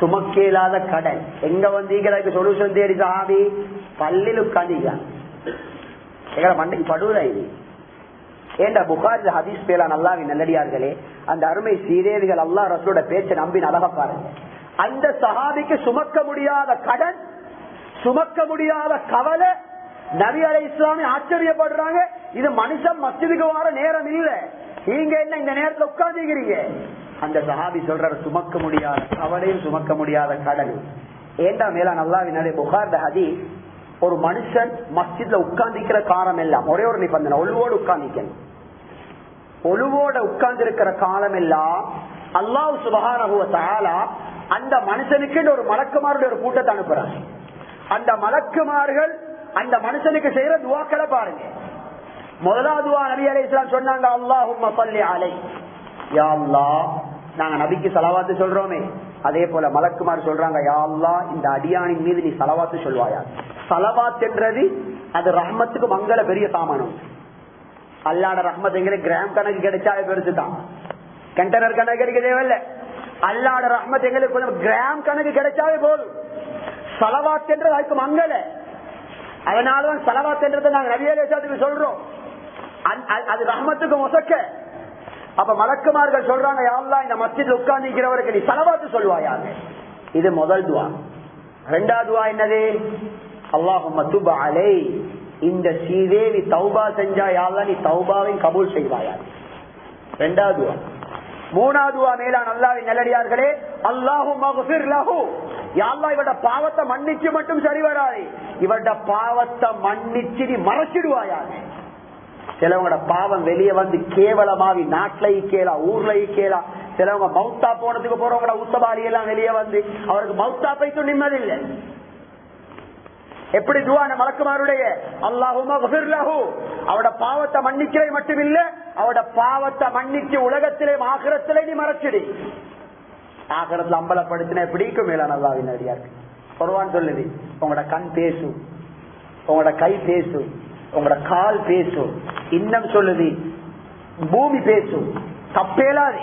சுமக்கேலாத கடன். எங்க வந்தீங்க சொல்யூஷன் தேடி சஹாபி? பள்ளியில் உட்கார்ந்தீங்க. எங்களை மண்டைக்கு படுவதா இது? ஏண்டா புகாரில் ஹதீஸ் பேலான் அல்லாஹ்வின் நல்லடியார்களே, அந்த அருமை சீரேவிகள் அல்லாஹ் ரசூலோட பேச்சை நம்பி அழகா பாருங்க. அந்த சஹாபிக்கு சுமக்க முடியாத கடன், சுமக்க முடியாத கவலை. நபி அலைஹிஸ்ஸலாம் ஆச்சரியப்படுறாங்க, இது மனுஷன் மஸ்ஜிதுக்கு வர நேரம் இல்ல, நீங்க என்ன இந்த நேரத்துல உட்கார்ந்துக்கிறீங்க? அந்த சஹாபி சொல்ற சுமக்க முடியாத கவலையும் சுமக்க முடியாத கடன். ஏண்டா மேலான் அல்லாஹ்வின் புகார் ஹதீஸ், ஒரு மனுஷன் மஸ்ஜித்ல உட்கார்ந்திருக்கிற காலம் எல்லாம் ஒரே ஒரு நிபந்தனை, ஒழுவோடு உட்கார்ந்திக்கணும். ஒழுவோட உட்கார்ந்து இருக்கிற காலம் எல்லாம் அல்லாஹ் சுப்ஹானஹு வ தஆலா அந்த மனுஷனுக்கு ஒரு மலக்குமாருடைய ஒரு கூட்டத்தை அனுப்புறாங்க. அந்த மலக்குமார்கள் அந்த மனுஷனுக்கு செய்யற துஆக்களை பாருங்க. முதலாவது துஆ நபி அலைஹிஸ்ஸலாம் சொன்னாங்க, அல்லாஹும்ம ஸல்லி அலைஹி. யா அல்லாஹ், நாங்க நபிக்கு ஸலவாத் சொல்றோமே, அதே போல மலக்குமார் சொல்றாங்க, யா அல்லாஹ், இந்த அடியானின் மீது நீ ஸலவாத் சொல்வாயா. ஸலவாத் என்றது அது ரஹ்மத்துக்கு மங்கள பெரிய சாமானம். அல்லாஹ்வுடைய ரஹ்மத் எங்களுக்கு கிராம் கணக்கு கிடைச்சாலே பெருசு தான், கண்டனர் கணக்கு கிடைக்க தேவையில்லை. அல்லாஹ்வுடைய ரஹ்மத் எங்களுக்கு கொஞ்சம் கிராம் கணக்கு கிடைச்சாலே போதும். ஸலவாத் என்றது அதுக்கு மங்கள. அதனாலதான் ஸலவாத் என்றதை நாங்க நபி அலைஹிஸ்ஸலாத்துக்கு சொல்றோம், அது ரஹ்மத்துக்கு மொசக்க. அப்ப மலக்குமார்கள் சொல்றாங்க, யா அல்லாஹ், இந்த மஸ்ஜித்ல உட்கார்ந்திருக்கிறவருக்கு நீ ஸலவாத் சொல்வாயாக. இது முதல் துஆ. இரண்டாவது துஆ என்னது? அல்லாஹும்ம துப் அலைஹி. இந்த சீதேவி தௌபா செஞ்சா யா அல்லாஹ் நீ தௌபாவையும் கபூல் செய்வாயா. இரண்டாவது துஆ. மூணாவது துஆ மேலான அல்லாஹ்வின் நல்லடியார்களே, அல்லாஹும்ம ஃபிர் லஹு. யா அல்லாஹ், இவட பாவத்தை மன்னிச்சு மட்டும் சரி வராது, இவட பாவத்தை மன்னிச்சு நீ மறைச்சிடுவாயா. சிலவங்களோட பாவம் வெளியே வந்து கேவலமாவி நாட்டுல கேளா, ஊர்ல கேளா. சிலவங்க மௌத்தா போனதுக்கு போறவங்களோட உத்தபாரி எல்லாம் வெளியே வந்து அவருக்கு மௌத்தா போய்த்து நிம்மதில்லை. எப்படி துஆ மலக்குமாருடைய அல்லாஹும்ம ஃபிர் லஹு, அவட பாவத்தை மன்னிக்கிறது மட்டுமில்ல, அவட பாவத்தை மன்னிச்சு உலகத்திலே ஆகிரத்திலே நீ மறைச்சிடு. ஆகரத்துல அம்பலப்படுத்தின எப்படிக்கும் மேலான அல்லாஹ்வின் அடியார்கள். குர்ஆன் சொல்லுது, உங்களோட கண் பேசும், உங்களோட கை பேசும், உங்களோட கால் பேசும், இன்னும் சொல்லுது பூமி பேசும். தப்பேலாது.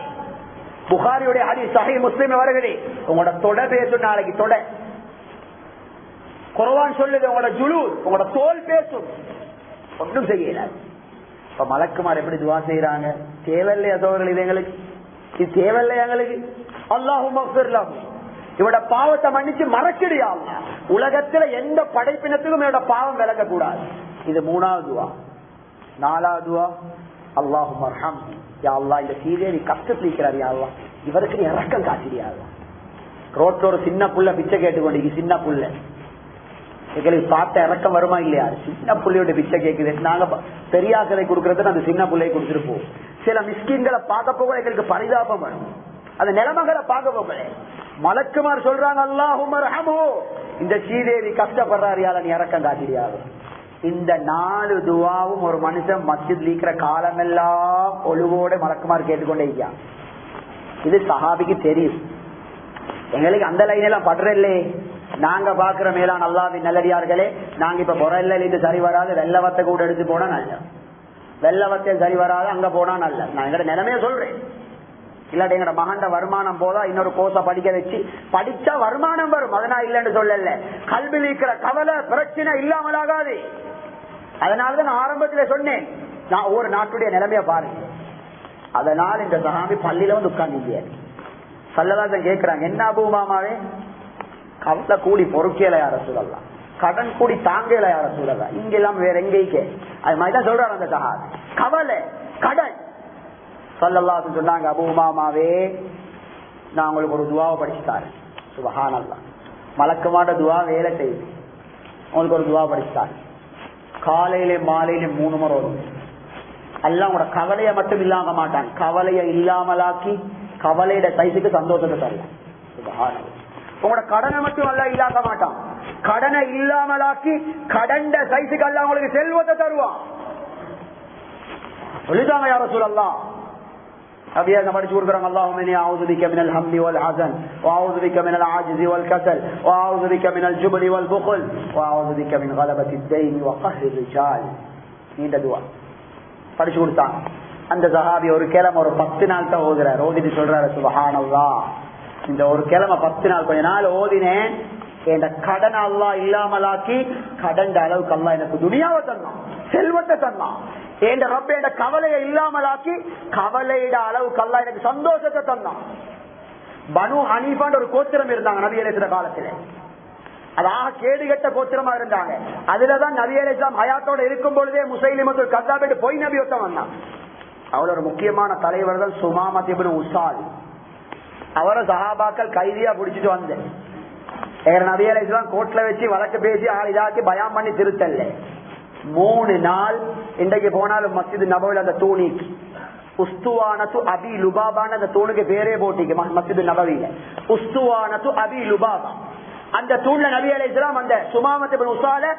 புகாரியுடைய ஹதீஸ் சஹீஹ் முஸ்லிம் வருகிறது, உங்களோட தொட பேசும். நாளைக்கு தொட. குர்ஆன் சொல்லுது உங்களோட ஜுலூத், உங்களோட தோல் பேசும். ஒன்றும் செய்யல. இப்ப மலக்குமார் எப்படி துவா செய்யறாங்க? தேவையில்லையா சோழர்கள்? இது எங்களுக்கு இது தேவையில்லையா எங்களுக்கு? அல்லாஹும்ம ஃபிர் லஹு, இவட பாவத்தை மன்னிச்சு மறக்கிறியா அல்லாஹ். உலகத்துல எந்த படைப்பினத்துக்கும் இவட பாவம் விளக்க கூடாது. இது 3வது துவா. 4வது துவா, அல்லாஹும்ம அர்ஹம், யா அல்லாஹ் இந்த சீதேவி கஷ்டத்துல இருக்கிறார், யா அல்லாஹ் இவருக்கு நீ இரக்கம் காட்டிறியா அல்லாஹ். ரோட்ல ஒரு சின்ன புள்ள பிச்சை கேட்டுக்கொண்டு, சின்ன புள்ள எங்களுக்கு பார்த்த இறக்கம் வருமா இல்லையா? சின்ன புள்ளையோட பிச்சை கேட்குது. நாங்க பெரியாக்களை கொடுக்கறது அந்த சின்ன பிள்ளையை கொடுத்துருப்போம். சில மிஸ்கின்களை பார்க்க போக எங்களுக்கு பரிதாபம் வரும். அந்த நிலைமைகளை பார்க்க போக மலக்குமார் சொல்றாங்க, அல்லாஹும்ம ரஹ்மஹு, இந்த ஸ்ரீதேவி கஷ்டப்படுறாரு, யார நீ இறக்கம் காட்டிடியாது. இந்த 4 துவாவும் ஒரு மனுஷன் மஸ்ஜித் இருக்கிற காலமெல்லாம் ஒழுவோட மலக்குமார் கேட்டுக்கொண்டே இருக்கியா. இது சஹாபிக்கு தெரியும். எங்களுக்கு அந்த லைன் எல்லாம் படுறல்லே. நாங்க பாக்குற மேலான அல்லாஹ்வின் நல்லடியார்களே, நாங்க இப்ப பொறல்ல இது சரி வராது, வெள்ளவத்தை கூட எடுத்து போனா நல்ல, வெள்ளவத்தை சரி வராது அங்க போனா நல்ல. நான் எங்கட நிலைமைய சொல்றேன். இல்லாட்டி எங்கட மகண்ட வருமானம் போதா இன்னொரு கோர்ஸ படிக்க வச்சு படிச்சா வருமானம் வரும், அதனா இல்லன்னு சொல்லல. கல்வியில் இருக்கிற கவலை பிரச்சனை இல்லாமலாகாது. அதனாலதான் நான் ஆரம்பத்துல சொன்னேன், நான் ஒவ்வொரு நாட்டுடைய நிலைமைய பாருங்க. அதனால இந்த சஹாபி பள்ளியில வந்து உட்கார்ந்து சல்லல்லாஹு கேட்கிறாங்க, என்ன அபூ உமாமாவே கவலை கூடி பொறுக்கல யார சூழலாம், கடன் கூடி தாங்கல யார சூழலாம், இங்க எல்லாம் வேற எங்கேக்கே. அது மாதிரிதான் சொல்றாரு அந்த சஹாபி. கவலை கடன். ஸல்லல்லாஹு சொன்னாங்க, அபூ உமாமாவே நான் உங்களுக்கு ஒரு துவாவை படிச்சுட்டாரு. சுப்ஹானல்லாஹ், மலக்குமாட துவா வேலை செய்யுது. உங்களுக்கு ஒரு துவா படிச்சுட்டாரு. காலையில மாலையில 3 முறை வரும். எல்லாம் உங்களோட கவலையை மட்டும் இல்லாம மாட்டான், கவலையை இல்லாமலாக்கி கவலையோட சைஸுக்கு சந்தோஷத்தை தரலாம். சுப்ஹானல்லாஹ். உங்களோட கடனை மட்டும் அல்ல இல்லாக்க மாட்டான், கடனை இல்லாமலாக்கி கடண்ட சைஸுக்கு அல்ல உங்களுக்கு செல்வத்தை தருவான். சொல்லிட்டாங்க யா ரசூலல்லாஹ். அப்படியே படிச்சு கொடுக்குறாங்க, அல்லாஹும்ம இன்னி அஊது பிக மினல் ஹம்மி வல் ஹஸன் வ அஊது பிக மினல் ஆஜ்ஸி வல் கஸல் வ அஊது பிக மினல் ஜுப்னி வல் புக்ல் வ அஊது பிக மின் கலபத்தித் தைன் வ கஹ்ரி ரிஜால். இந்த துஆ படிச்சு கொடுத்தாங்க. அந்த சஹாபி ஒரு கிழமை ஒரு 10 நாள் தான் ஓதுறாரு. ஓதிட்டு சொல்றாரு, சுப்ஹானல்லாஹ், இந்த ஒரு கிழமை 10 நாள் கொஞ்ச நாள் ஓதினேன், என் கடன் அல்லாஹ் இல்லாமலாக்கி கடந்த அளவுக்கு அல்லாஹ் எனக்கு துனியாவை தந்தான், செல்வத்தை தந்தான். என் ரப்ப என் கவலையை இல்லாமலாக்கி கவலையிட அளவுக்கு அல்லாஹ் எனக்கு சந்தோஷத்தை தந்தான். பனு ஹனீஃபான்ற ஒரு கோத்திரம் இருந்தாங்க நபி அலைஹிஸ்ஸலாம் காலத்துல. அதாக கேடுகட்ட கோத்திரமா இருந்தாங்க. அதுலதான் நபி அலைஹிஸ்ஸலாம் ஹயாத்தோட இருக்கும் பொழுதே முஸைலிமத்துல் கஸ்ஸாப் என்று பொய் நபி ஒருத்தன் வந்தான். அவர் ஒரு முக்கியமான தலைவர் தான் சுமாமா இப்னு உஸால். அவரை சஹாபாக்கள் கைதியா பிடிச்சிட்டு வந்தேன். நபி அலைஹிஸ்ஸலாம் கோட்ல வச்சு வழக்கு பேசி ஆள் இதாக்கி பயான் பண்ணி திருத்தல்ல. 3 நாள் இன்றைக்கு போனாலும் மஸ்ஜித் நபவில அந்த தூணிக்கு உஸ்துவானத்து அபி லுபாபான அந்த தூணுக்கு பேரே போட்டிக்கு மஸ்ஜித் நபவில உஸ்துவானத்து அபி லுபாபா. அந்த தூண்ல நபி அலைஹிஸ்ஸலாம் அந்த சுமாமா இப்னு உஸால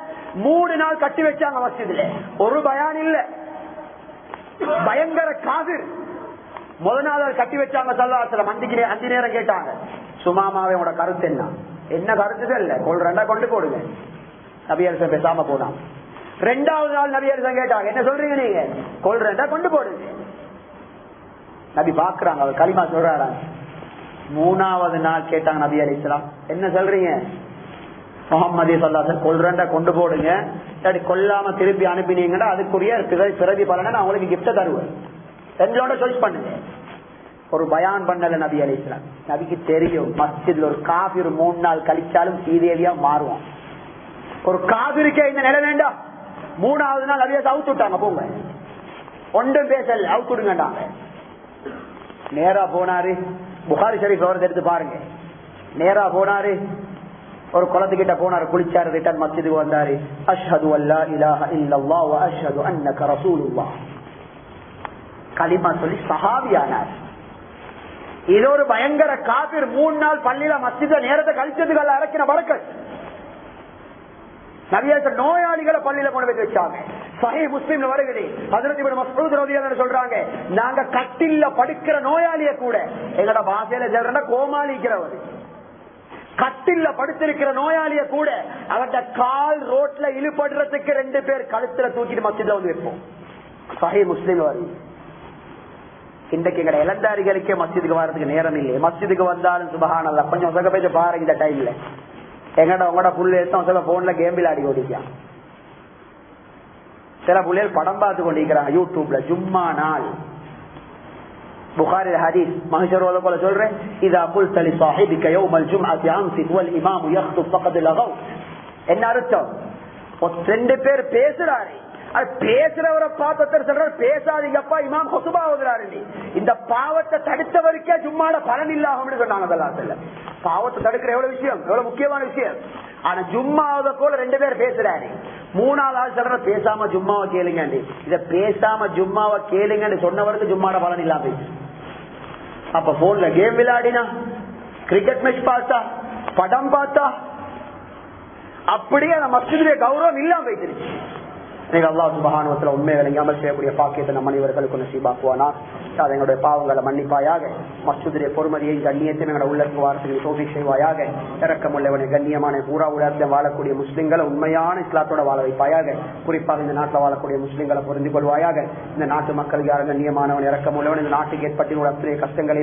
3 நாள் கட்டி வச்சாங்க மஸ்ஜித்ல. ஒரு பயான் இல்ல, பயங்கர காதிர். முதல் நாள் கட்டி வச்சாங்க. ஸல்லல்லாஹு அலைஹி அஞ்சு நேரம் கேட்டாங்க, சுமாமாவே உங்களோட கருத்து என்ன? என்ன கருத்துகள் இல்ல, கொள்றா கொண்டு போடுங்க. நபி அலைஹிஸ்ஸலாம் பேசாம போனாங்க. 2வது நாள் நபி அலைஹிஸ்ஸலாம் கேட்டாங்க, என்ன சொல்றீங்க நீங்க? கொள்றா கொண்டு போடுங்க. நபி பாக்குறாங்க, அவர் கலிமா சொல்றாரா. 3வது நாள் கேட்டாங்க நபி அலைஹிஸ்ஸலாம், என்ன சொல்றீங்க? முஹம்மது ஸல்லல்லாஹு அலைஹி கொள்றா கொண்டு போடுங்க, இல்லாட்டி கொல்லாம திருப்பி அனுப்பினீங்கன்னா அதுக்குரிய பிரதி பலனை நான் உங்களுக்கு கிஃப்ட தருவேன். எங்களோட சாய்ஸ் பண்ணுங்க. ஒரு பயான் பண்ணல நபி அலைஹிஸ்ஸலாம். நபிக்கு தெரியும் மஸ்ஜித்ல ஒரு காபிர் 3 நாள் கழிச்சாலும் சீதேவியா மாறுவான். ஒரு காபிருக்கே இந்த நிலை வேண்டாம். 3வது நாள் நபியை அவுத்து விட்டாங்க, போங்க ஒன்றும் பேசல, அவுத்து விடுங்கட்டாங்க. நேரா போனாரு, புகாரி ஷரீஃப் அவரது எடுத்து பாருங்க. நேரா போனாரு, ஒரு குளத்துக்கிட்ட போனாரு, குளிச்சாரு, ரிட்டர்ன் மஸ்ஜிதுக்கு வந்தாரு. அஷ்ஹது அல்லா இலாஹ இல்லல்லாஹ் வ அஷ்ஹது அன்னக ரசூலுல்லாஹ் கலிமா சொல்லி சஹாபியானார். இது ஒரு பயங்கர காபிர் 3 நாள் பள்ளியில மஸ்ஜித நேரத்தை கழிச்சதுக்கு அல்ல இறக்கின பரக்கத். நிறைய நோயாளிகளை பள்ளியில கொண்டு போய் வச்சாங்க. சஹீஹ் முஸ்லிம்ல வருகிறது, ஹஜ்ரத் இப்னு மஸ்ஊத் ரலியல்லாஹு அன்ஹு சொல்றாங்க, நாங்க கட்டில்ல படுக்கிற நோயாளிய கூட எங்கட பாஷையில சொல்றா கோமாளிக்கிறவர், கட்டில்ல படுத்திருக்கிற நோயாளிய கூட அவட கால் ரோட்ல இழுபடுறதுக்கு 2 பேர் கழுத்துல தூக்கிட்டு மஸ்ஜித்ல வந்து வைப்போம். சஹீஹ் முஸ்லிம் வருது. இன்றைக்கு எங்கட இளந்தாரிகளுக்கே மஸ்ஜிதுக்கு வர்றதுக்கு நேரம் இல்லையே. மஸ்ஜிதுக்கு வந்தாலும் சுபஹானல்லாஹ் கொஞ்சம் உசக பேச்சு பாருங்க. இந்த டைம்ல எங்கட உங்களோட புள்ள எடுத்து போன்ல கேம் விளையாடி ஓடிக்கான். சில புள்ளைகள் படம் பார்த்து கொண்டிருக்கிறாங்க யூடியூப்ல. ஜும்மா நாள் புகாரி ஹதீஸ் மஹ்ஷர் போல சொல்றேன், இதா குல்த லி ஸாஹிபிக யௌமல் ஜும்அத்தி அன்சித் வல் இமாம் யக்துப் ஃபகத் லகவ். என்ன அர்த்தம்? 2 பேர் பேசுறாரு, அது பேசுறவரை பார்த்து சொல்றாரு பேசாதீங்கப்பா இமாம் ஹுதுபா ஓதுறாரு. இந்த பாவத்தை தடுத்தவருக்கே ஜும்மால பலன் இல்லாம சொன்னாங்க. பாவத்தை தடுக்கிற எவ்வளவு விஷயம், எவ்வளவு முக்கியமான விஷயம். ஆனா ஜும்மாவத போல 2 பேர் பேசுறாரு, 3வது ஆள் சொல்ற பேசாம ஜும்மாவை கேளுங்க. இத பேசாம ஜும்மாவை கேளுங்கன்னு சொன்னவருக்கு ஜும்மாட பலன் இல்லாம போயிடுச்சு. அப்ப போன்ல கேம் விளையாடினா, கிரிக்கெட் மேட்ச் பார்த்தா, படம் பார்த்தா, அப்படியே அந்த மஸ்ஜிதுடைய கௌரவம் இல்லாம போயிடுச்சு. அல்லாஹ் சுப்ஹானஹு வ தஆலா உண்மைகளை அமல் செய்யக்கூடிய பாக்கியத்தை நம் அனைவர்களுக்கு நசீபாக்குவானா. எங்களுடைய பாவங்களை மன்னிப்பாயாக. மஸ்ஜிதுடைய பொறுமதியை கண்ணியத்தை எங்களுடைய உள்ளத்துக்கு வார்த்தைகளை தௌஃபீக் செய்வாயாக. இரக்கமுள்ளவனை கண்ணியமான பூரா உலகத்தில் வாழக்கூடிய முஸ்லிம்களை உண்மையான இஸ்லாத்தோட வாழ வைப்பாயாக. குறிப்பாக இந்த நாட்டில் வாழக்கூடிய முஸ்லிம்களை புரிந்து கொள்வாயாக. இந்த நாட்டு மக்கள் யாரும் கண்ணியமானவன் இரக்கமுள்ளவன். இந்த நாட்டுக்கு ஏற்பட்ட அத்தனை கஷ்டங்களை